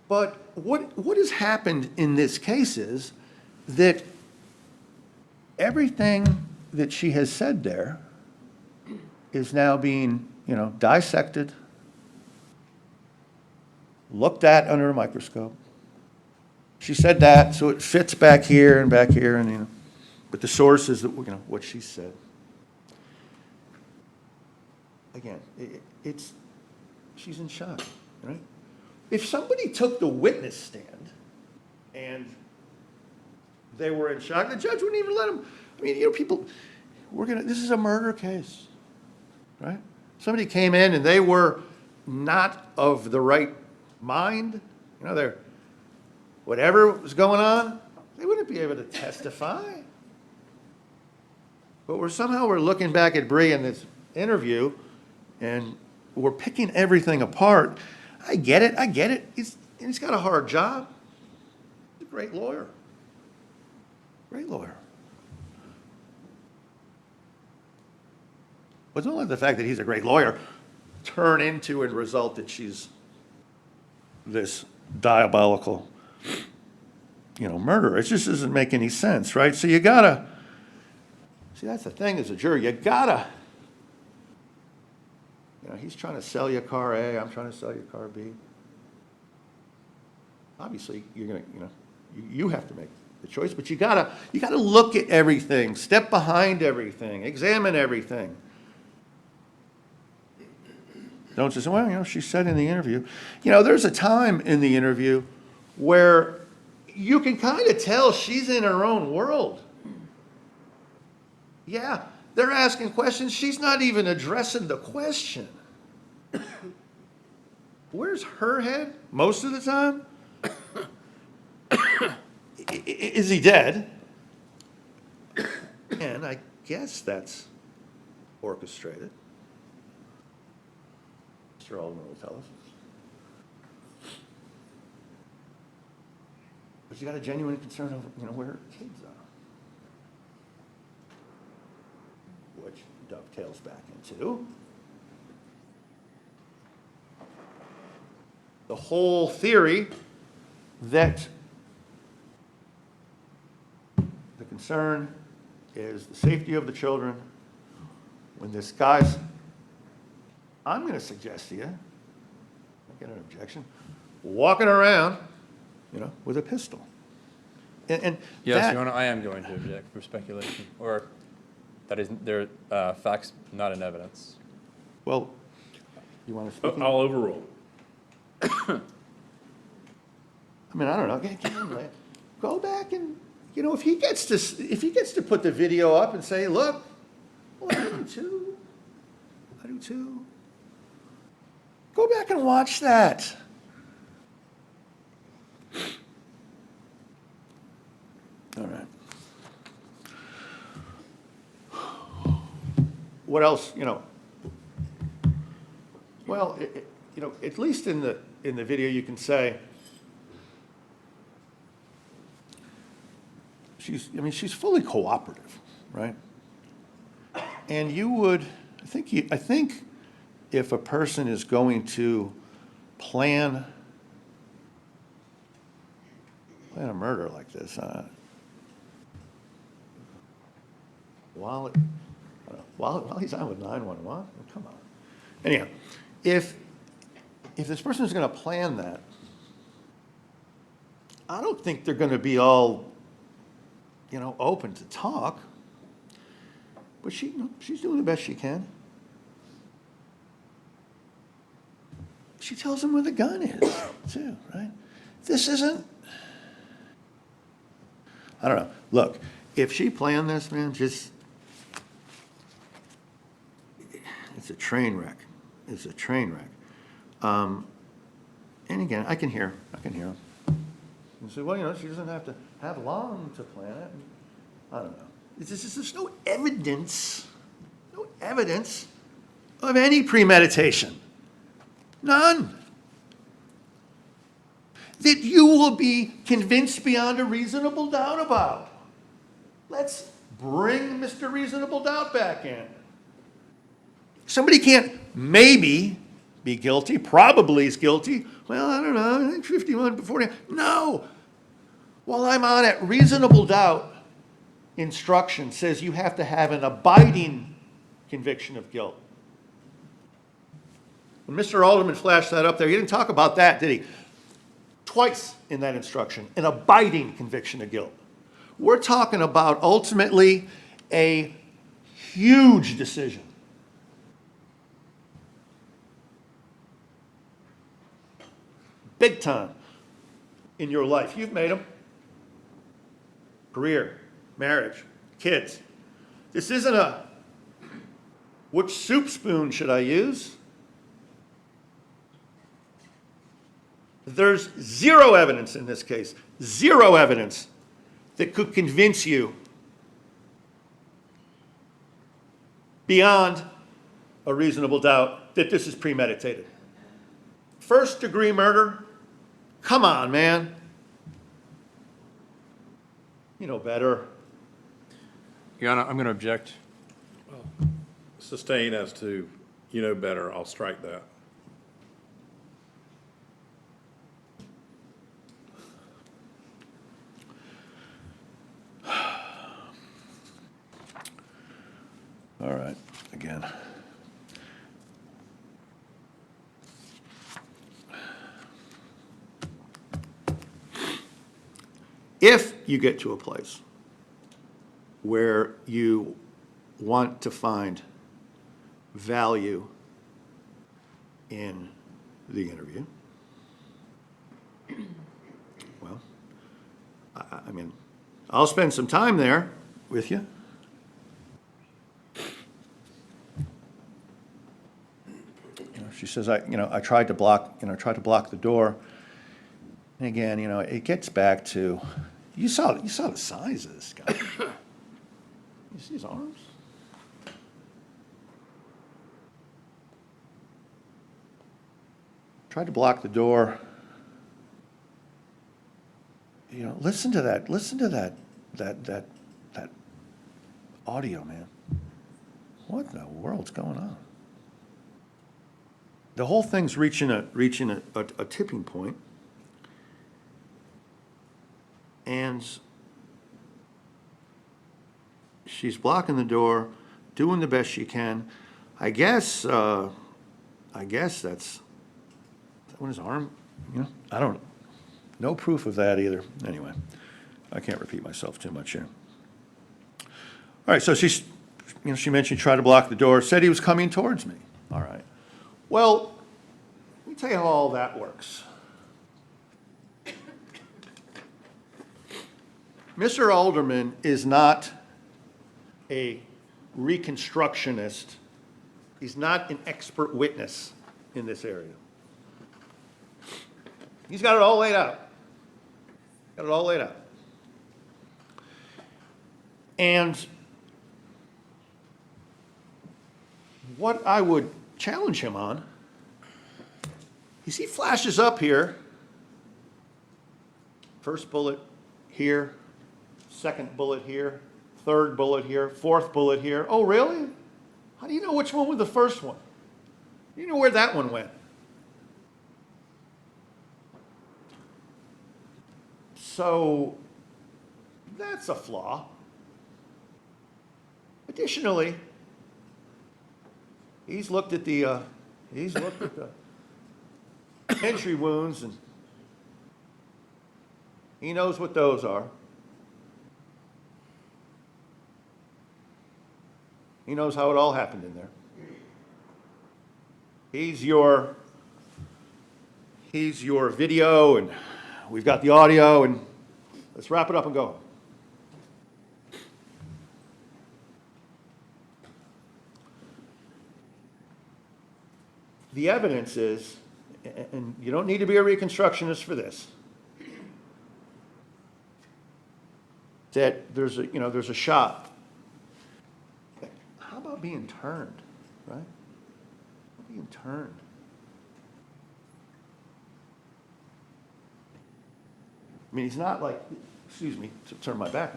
But what has happened in this case is that everything that she has said there is now being, you know, dissected, looked at under a microscope. She said that, so it fits back here, and you know, but the source is, you know, what she said. Again, she's in shock, right? If somebody took the witness stand and they were in shock, the judge wouldn't even let them. I mean, you know, people, this is a murder case, right? Somebody came in and they were not of the right mind, you know, whatever was going on, they wouldn't be able to testify. But we're looking back at Bree in this interview, and we're picking everything apart. I get it. He's got a hard job. He's a great lawyer. Great lawyer. But don't let the fact that he's a great lawyer turn into and result that she's this diabolical, you know, murderer. It just doesn't make any sense, right? So you gotta, see, that's the thing as a jury, you gotta, you know, he's trying to sell you car A, I'm trying to sell you car B. Obviously, you're gonna, you know, you have to make the choice, but you gotta look at everything, step behind everything, examine everything. Don't just say, well, she said in the interview. There's a time in the interview where you can kind of tell she's in her own world. Yeah, they're asking questions. She's not even addressing the question. Where's her head most of the time? Is he dead? And I guess that's orchestrated. Mr. Alderman will tell us. But you got a genuine concern over, where her kids are. Which dovetails back into the whole theory that the concern is the safety of the children when this guy's, I'm going to suggest to you, I get an objection, walking around, with a pistol. And
Yes,
that,
Your Honor, I am going to object for speculation, or that is, there are facts not in evidence.
well, you want to speak?
I'll overrule.
I mean, I don't know. Go back and, if he gets to put the video up and say, look, well, I do too. Go back and watch that. All right. What else, Well, at least in the video, you can say, she's fully cooperative, right? And you would, I think if a person is going to plan a murder like this, while he's on with 911, come on. Anyhow, if this person is going to plan that, I don't think they're going to be all, open to talk. But she's doing the best she can. She tells him where the gun is, too, right? This isn't, I don't know. Look, if she planned this, man, it's a train wreck. It's a train wreck. And again, I can hear him. You say, well, she doesn't have to have long to plan it. I don't know. There's no evidence of any premeditation. None. That you will be convinced beyond a reasonable doubt about. Let's bring Mr. Reasonable Doubt back in. Somebody can't maybe be guilty, probably is guilty. Well, I don't know, I think 51 before. No. While I'm on it, reasonable doubt instruction says you have to have an abiding conviction of guilt. When Mr. Alderman flashed that up there, he didn't talk about that, did he? Twice in that instruction, an abiding conviction of guilt. We're talking about ultimately a huge decision. Big time in your life. You've made them. Career, marriage, kids. This isn't a, which soup spoon should I use? There's zero evidence in this case, zero evidence that could convince you beyond a reasonable doubt that this is premeditated. First degree murder? Come on, man. You know better.
Your Honor, I'm going to object.
Sustain as to, better, I'll strike that.
All right, again. if you get to a place where you want to find value in the interview, well, I mean, I'll spend some time there with you. She says, I tried to block the door. And again, it gets back to, you saw the size of this guy. You see his arms? Tried to block the door. Listen to that audio, man. What in the world's going on? The whole thing's reaching a tipping point. And she's blocking the door, doing the best she can. I guess that's when his arm, I don't, no proof of that either. Anyway, I can't repeat myself too much here. All right, so she mentioned he tried to block the door, said he was coming towards me. All right. Well, let me tell you how all that works. Mr. Alderman is not a reconstructionist. He's not an expert witness in this area. He's got it all laid out. And what I would challenge him on is he flashes up here, first bullet here, second bullet here, third bullet here, fourth bullet here. Oh, really? How do you know which one was the first one? You know where that one went. So that's a flaw. Additionally, he's looked at the entry wounds, and he knows what those are. He knows how it all happened in there. He's your video, and we've got the audio, and let's wrap it up and go. The evidence is, and you don't need to be a reconstructionist for this, that there's a shot. How about being turned, right? Being turned. I mean, he's not like, excuse me, to turn my back.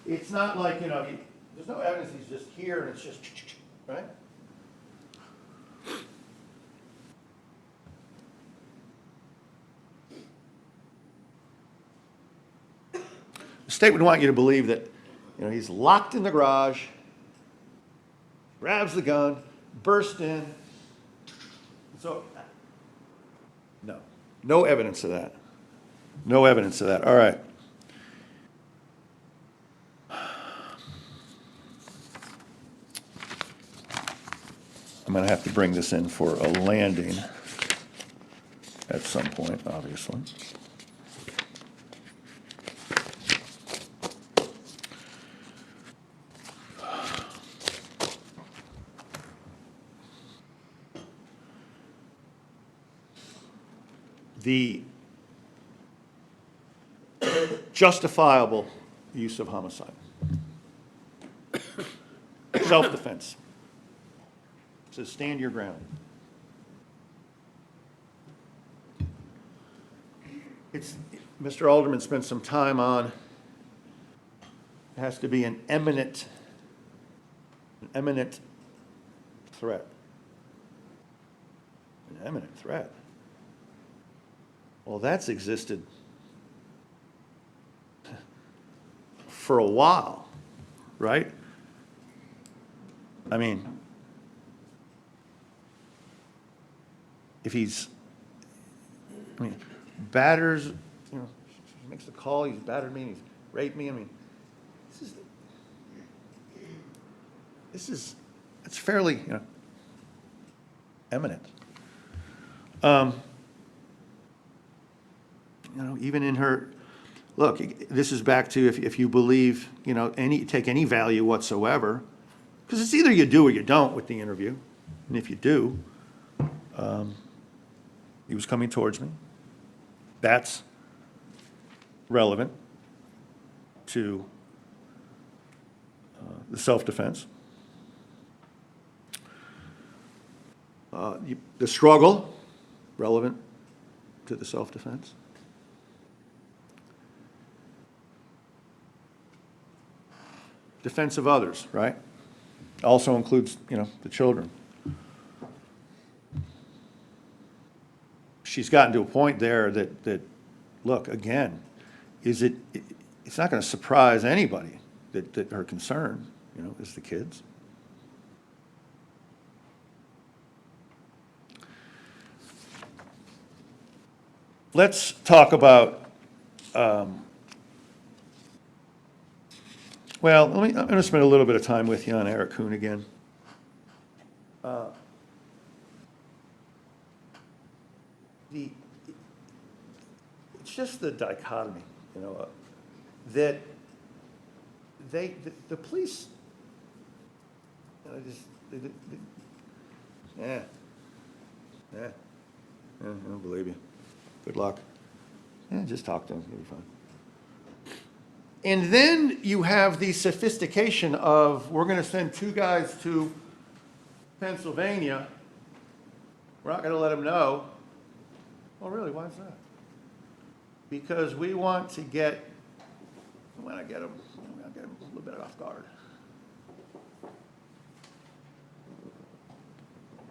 It's not like, there's no evidence he's just here and it's just, right? The state would want you to believe that, he's locked in the garage, grabs the gun, burst in. So, no evidence of that. No evidence of that. All right. I'm going to have to bring this in for a landing at some point, obviously. The justifiable use of homicide. Self-defense. It says stand your ground. Mr. Alderman spent some time on, it has to be an imminent threat. An imminent threat. Well, that's existed for a while, right? I mean, batters, he makes the call, he's battered me, he's raped me. I mean, it's fairly, eminent. Even in her, look, this is back to if you believe, take any value whatsoever, because it's either you do or you don't with the interview. And if you do, he was coming towards me. That's relevant to the self-defense. The struggle, relevant to the self-defense. Defense of others, right? Also includes, the children. She's gotten to a point there that look, again, it's not going to surprise anybody that her concern, is the kids. Let's talk about, I'm going to spend a little bit of time with you on Eric Kuhn again. It's just the dichotomy, that the police, I don't believe you. Good luck. Yeah, just talk to him. It'll be fine. And then you have the sophistication of, we're going to send 2 guys to Pennsylvania. We're not going to let them know. Well, really, why is that? Because we want to get them a little bit off guard.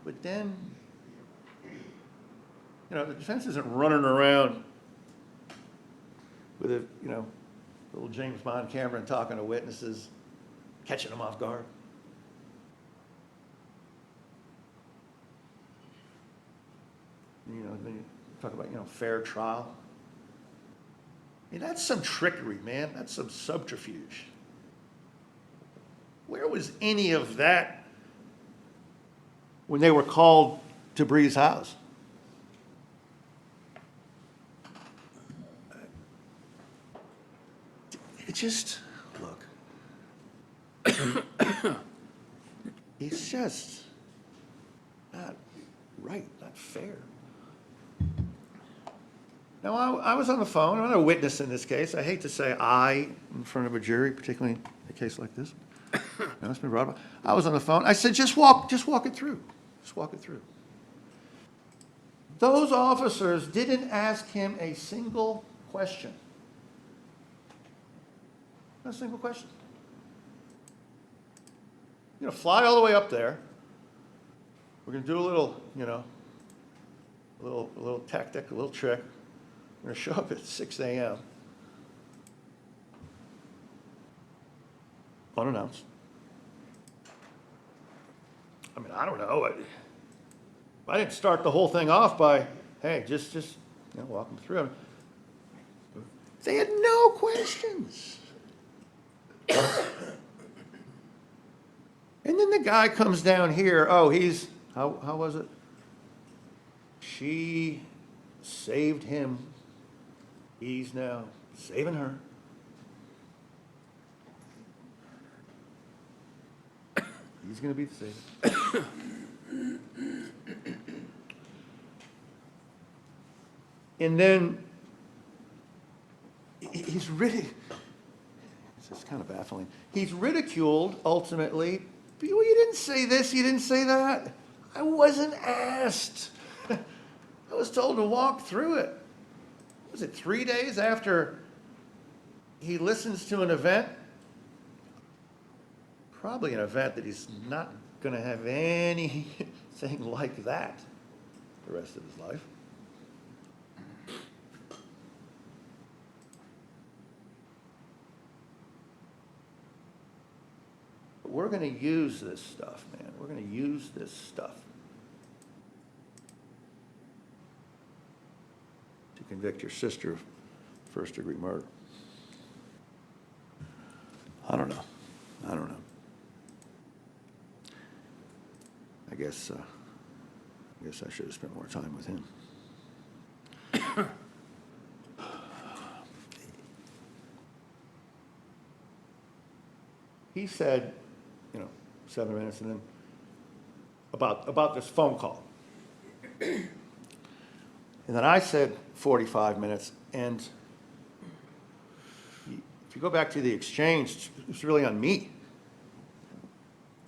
But then, the defense isn't running around with a, little James Bond camera and talking to witnesses, catching them off guard. Then you talk about, fair trial. That's some trickery, man. That's some subterfuge. Where was any of that when they were called to Bree's house? It just, look, it's just not right, not fair. Now, I was on the phone. I'm not a witness in this case. I hate to say I in front of a jury, particularly in a case like this. It's been brought up. I was on the phone. I said, just walk it through. Just walk it through. Those officers didn't ask him a single question. Not a single question. Fly all the way up there. We're going to do a little, a little tactic, a little trick. We're going to show up at 6 a.m. unannounced. I don't know. I didn't start the whole thing off by, hey, just walk them through. They had no questions. And then the guy comes down here. Oh, how was it? She saved him. He's now saving her. He's going to be the savior. And then he's really, this is kind of baffling. He's ridiculed ultimately. But you didn't say this, you didn't say that. I wasn't asked. I was told to walk through it. Was it 3 days after he listens to an event? Probably an event that he's not going to have anything like that the rest of his life. But we're going to use this stuff, man. We're going to use this stuff to convict your sister of first-degree murder. I don't know. I guess I should have spent more time with him. He said, 7 minutes, and then about this phone call. And then I said 45 minutes, and if you go back to the exchange, it's really on me.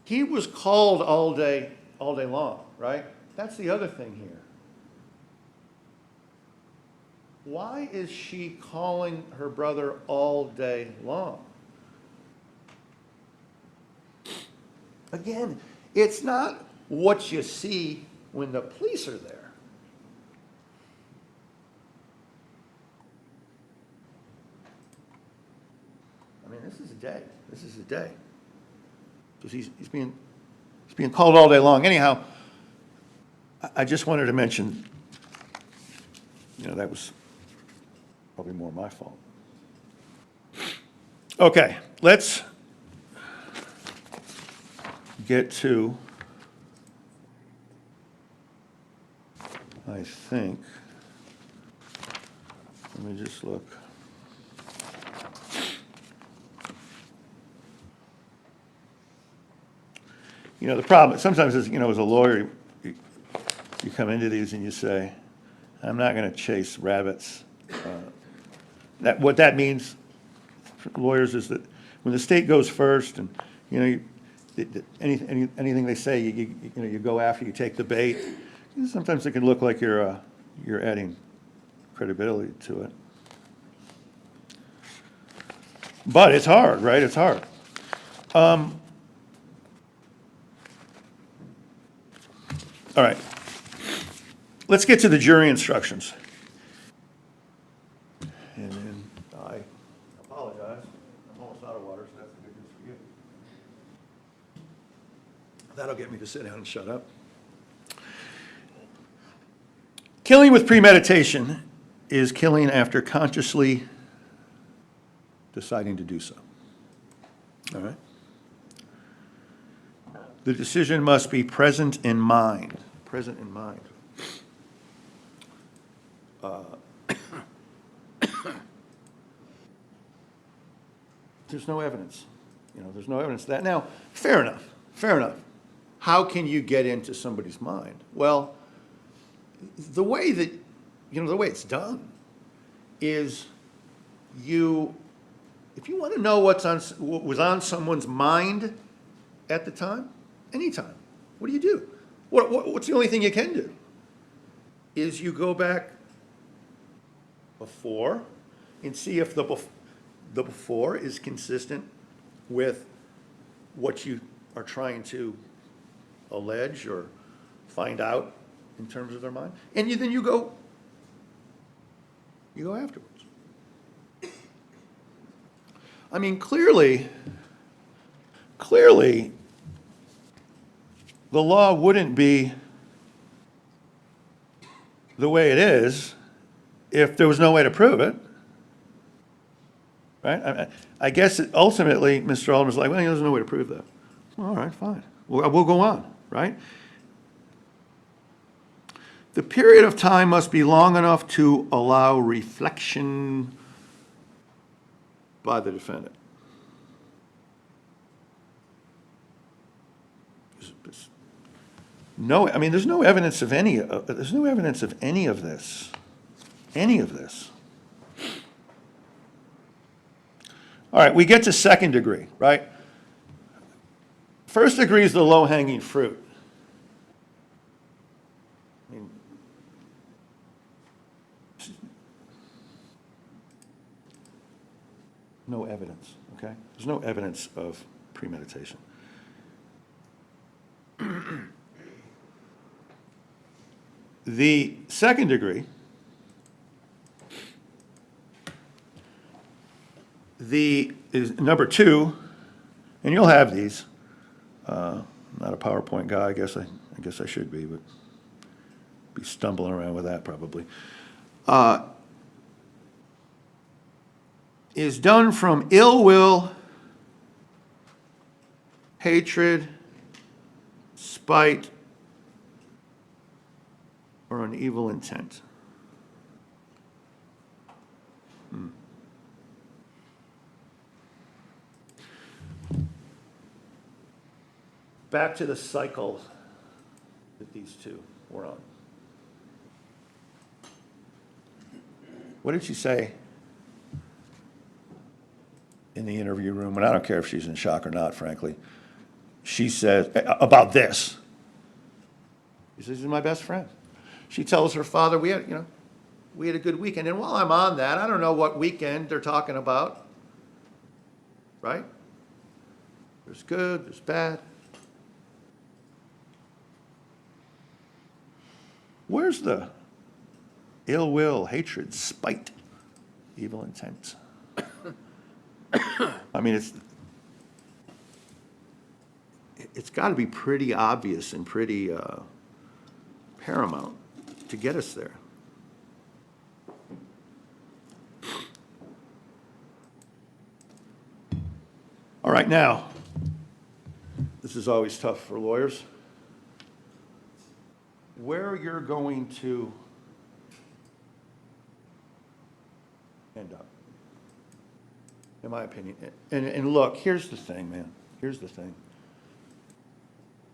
He was called all day long, right? That's the other thing here. Why is she calling her brother all day long? Again, it's not what you see when the police are there. I mean, this is a day. Because he's being called all day long. Anyhow, I just wanted to mention, that was probably more my fault. Okay, let's get to, I think, let me just look. The problem, sometimes is, as a lawyer, you come into these and you say, I'm not going to chase rabbits. What that means for lawyers is that when the state goes first and, anything they say, you go after, you take the bait. Sometimes it can look like you're adding credibility to it. But it's hard, right? It's hard. All right. Let's get to the jury instructions. And then I apologize. I'm almost out of water, so that's good news for you. That'll get me to sit down and shut up. Killing with premeditation is killing after consciously deciding to do so. All right? The decision must be present in mind. Present in mind. There's no evidence. There's no evidence of that. Now, fair enough. How can you get into somebody's mind? Well, the way that, the way it's done is if you want to know what was on someone's mind at the time, anytime, what do? What's the only thing you can do? Is you go back before and see if the before is consistent with what you are trying to allege or find out in terms of their mind. And then you go afterwards. I mean, clearly, the law wouldn't be the way it is if there was no way to prove it, right? I guess ultimately, Mr. Alderman's like, well, there's no way to prove that. Well, all right, fine. We'll go on, right? The period of time must be long enough to allow reflection by the defendant. No, I mean, there's no evidence of any of this. All right, we get to second degree, right? First degree is the low-hanging fruit. I mean, no evidence, okay? There's no evidence of premeditation. The second degree, is number 2, and you'll have these. I'm not a PowerPoint guy. I guess I should be, but be stumbling around with that probably. is done from ill will, hatred, spite, or an evil intent. Back to the cycle that these two were on. What did she say in the interview room? And I don't care if she's in shock or not, frankly. She says, about this. She says, he's my best friend. She tells her father, we had a good weekend. And while I'm on that, I don't know what weekend they're talking about, right? There's good, there's bad. Where's the ill will, hatred, spite, evil intent? I mean, it's got to be pretty obvious and pretty paramount to get us there. All right, now, this is always tough for lawyers. Where you're going to end up, in my opinion. And look, here's the thing, man. Here's the thing.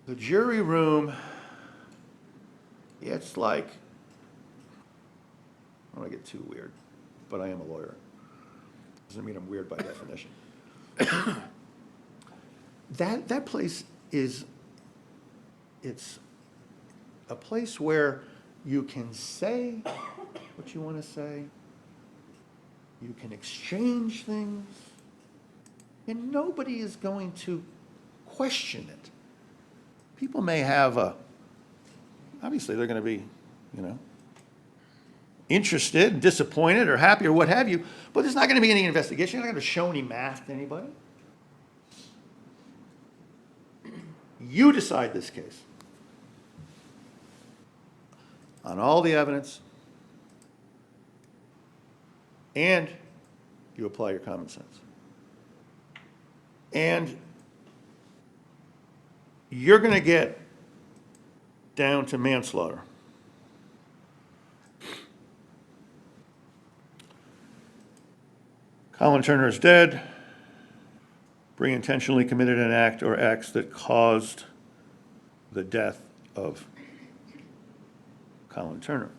The jury room, it's like, I don't want to get too weird, but I am a lawyer. Doesn't mean I'm weird by definition. That place it's a place where you can say what you want to say, you can exchange things, and nobody is going to question it. People may have obviously they're going to be, interested, disappointed, or happy, or what have you, but there's not going to be any investigation. You're not going to show any math to anybody. You decide this case on all the evidence, and you apply your common sense. And you're going to get down to manslaughter. Collin Turner is dead. Bree intentionally committed an act or acts that caused the death of Collin Turner.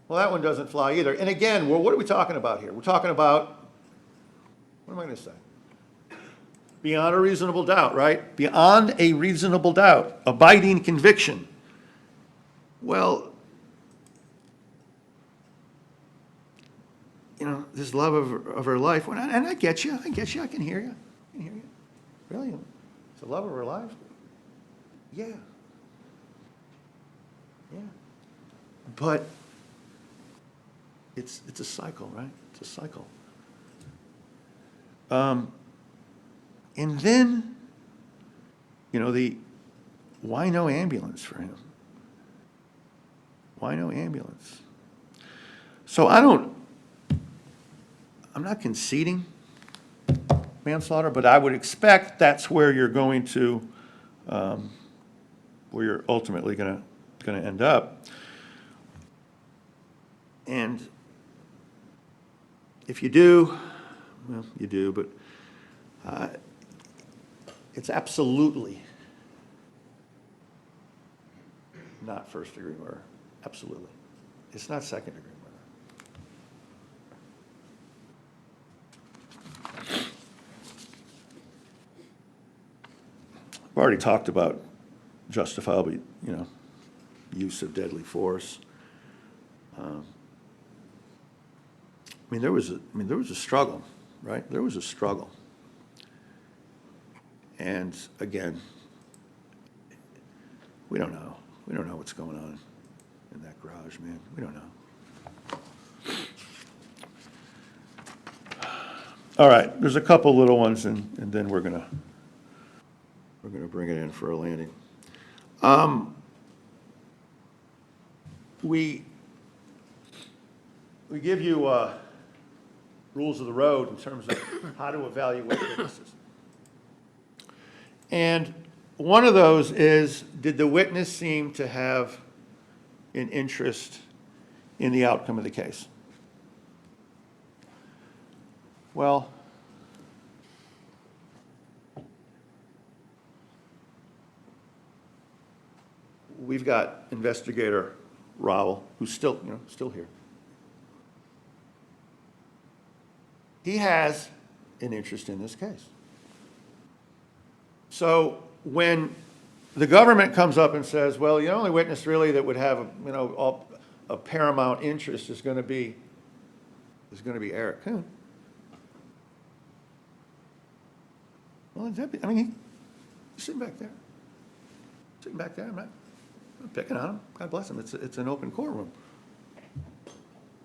Well, that one doesn't fly either. And again, what are we talking about here? We're talking about, what am I going to say? Beyond a reasonable doubt, right? Beyond a reasonable doubt. Abiding conviction. Well, this love of her life, and I get you, I can hear you. Really? It's the love of her life? Yeah. But it's a cycle, right? It's a cycle. And then, why no ambulance for him? Why no ambulance? So I'm not conceding manslaughter, but I would expect that's where you're going to, where you're ultimately going to end up. And if you do, well, you do, but it's absolutely not first-degree murder. Absolutely. It's not second-degree murder. I've already talked about justifiable, use of deadly force. There was a struggle, right? There was a struggle. And again, we don't know. We don't know what's going on in that garage, man. We don't know. All right, there's a couple little ones, and then we're gonna bring it in for a landing. we give you rules of the road in terms of how to evaluate witnesses. And one of those is, did the witness seem to have an interest in the outcome of the case? Well, we've got investigator Rowell, who's still here. He has an interest in this case. So when the government comes up and says, well, the only witness really that would have, a paramount interest is going to be Eric Kuhn. Well, he's sitting back there. I'm not picking on him. God bless him. It's an open courtroom.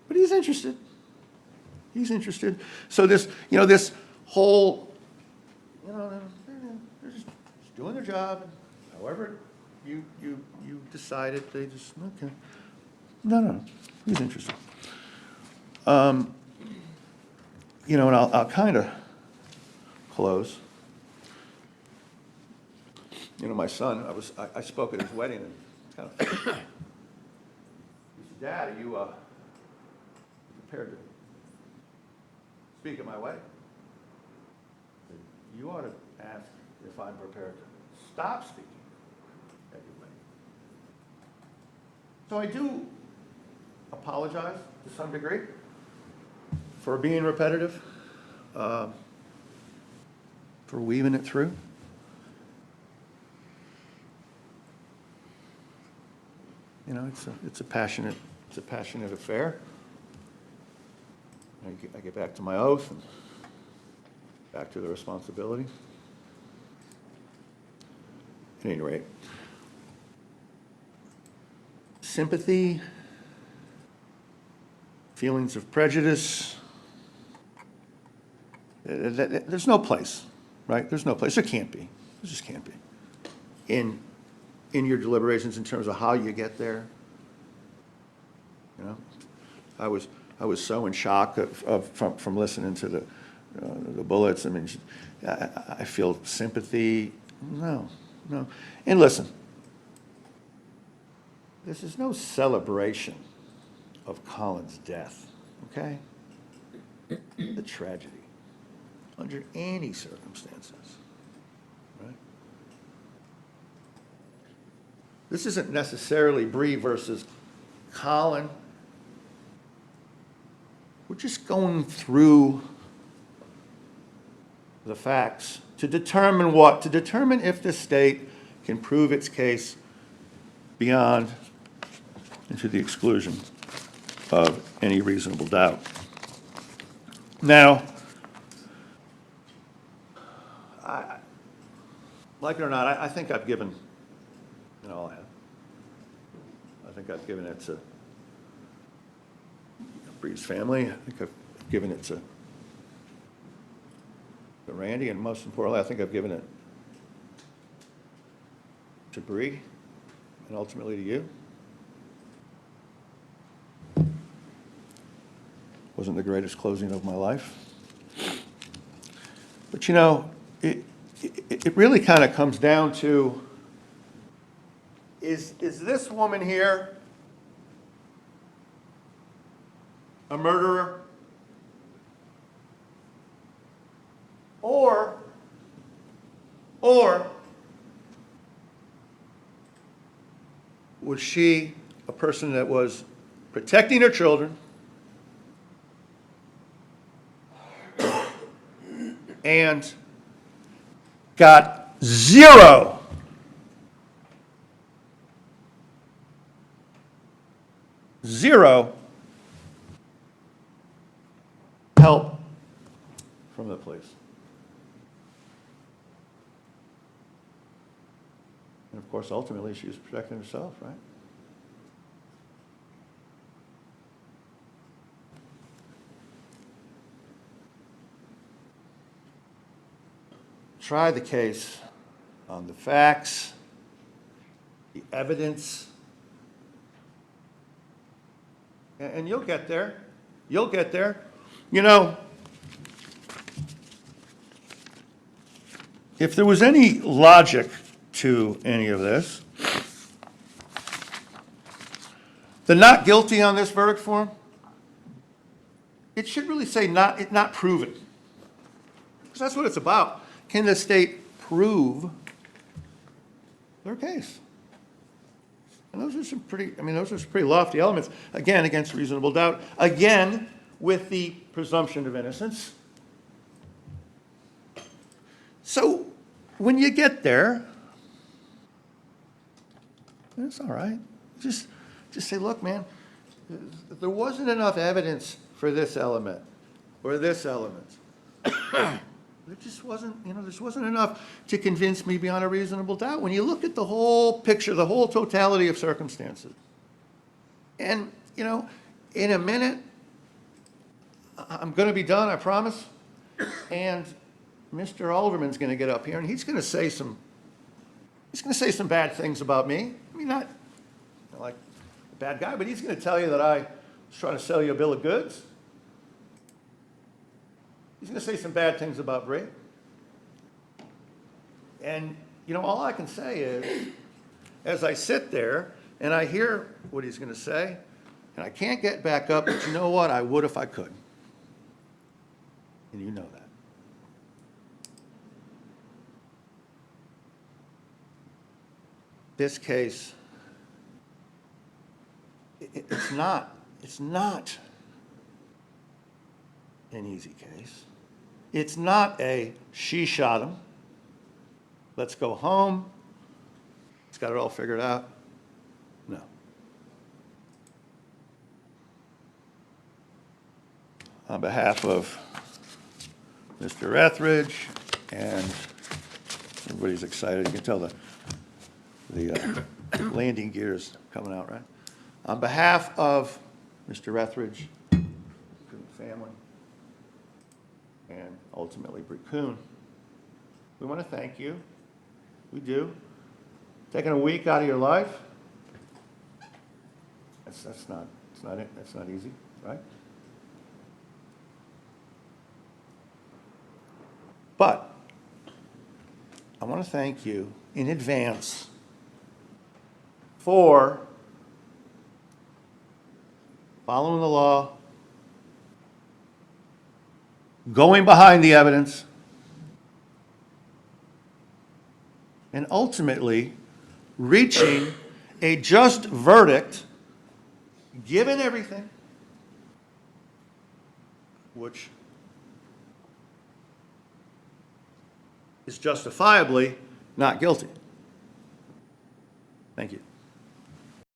But he's interested. So this whole, they're just doing their job. However you decided, they just, okay. No, he's interested. And I'll kind of close. My son, I spoke at his wedding, and kind of, he said, Dad, are you prepared to speak at my wedding? I said, you ought to ask if I'm prepared to stop speaking at your wedding. So I do apologize to some degree for being repetitive, for weaving it through. It's a passionate affair. I get back to my oath and back to the responsibility. At any rate, sympathy, feelings of prejudice, there's no place, right? There's no place. There can't be. There just can't be. In your deliberations in terms of how you get there. I was so in shock from listening to the bullets. I feel sympathy. No. And listen, this is no celebration of Collin's death, okay? The tragedy, under any circumstances, right? This isn't necessarily Bree versus Collin. We're just going through the facts to determine what? To determine if the state can prove its case beyond and to the exclusion of any reasonable doubt. Now, like it or not, I think I've given all I have. I think I've given it to Bree's family. I think I've given it to Randy, and most importantly, I think I've given it to Bree, and ultimately to you. Wasn't the greatest closing of my life. But it really kind of comes down to, is this woman here a murderer? Or was she a person that was protecting her children and got zero help from the police? And of course, ultimately, she was protecting herself, right? Try the case on the facts, the evidence, and you'll get there. You'll get there. You know, if there was any logic to any of this, the not guilty on this verdict form, it should really say not proven. Because that's what it's about. Can the state prove their case? And those are some pretty, those are some pretty lofty elements. Again, against reasonable doubt. Again, with the presumption of innocence. So when you get there, it's all right. Just say, look, man, there wasn't enough evidence for this element or this element. There just wasn't, this wasn't enough to convince me beyond a reasonable doubt. When you look at the whole picture, the whole totality of circumstances. And, in a minute, I'm going to be done, I promise. And Mr. Alderman's going to get up here and he's going to say some bad things about me. Not like a bad guy, but he's going to tell you that I was trying to sell you a bill of goods. He's going to say some bad things about Bree. And, all I can say is, as I sit there and I hear what he's going to say, and I can't get back up, but you know what? I would if I could. And you know that. This case, it's not an easy case. It's not a she shot him. Let's go home. He's got it all figured out. No. On behalf of Mr. Etheridge, and everybody's excited. You can tell the landing gears coming out, right? On behalf of Mr. Etheridge, family, and ultimately Bree Kuhn, we want to thank you. We do. Taking a week out of your life, that's not easy, right? But I want to thank you in advance for following the law, going behind the evidence, and ultimately reaching a just verdict, given everything, which is justifiably not guilty. Thank you.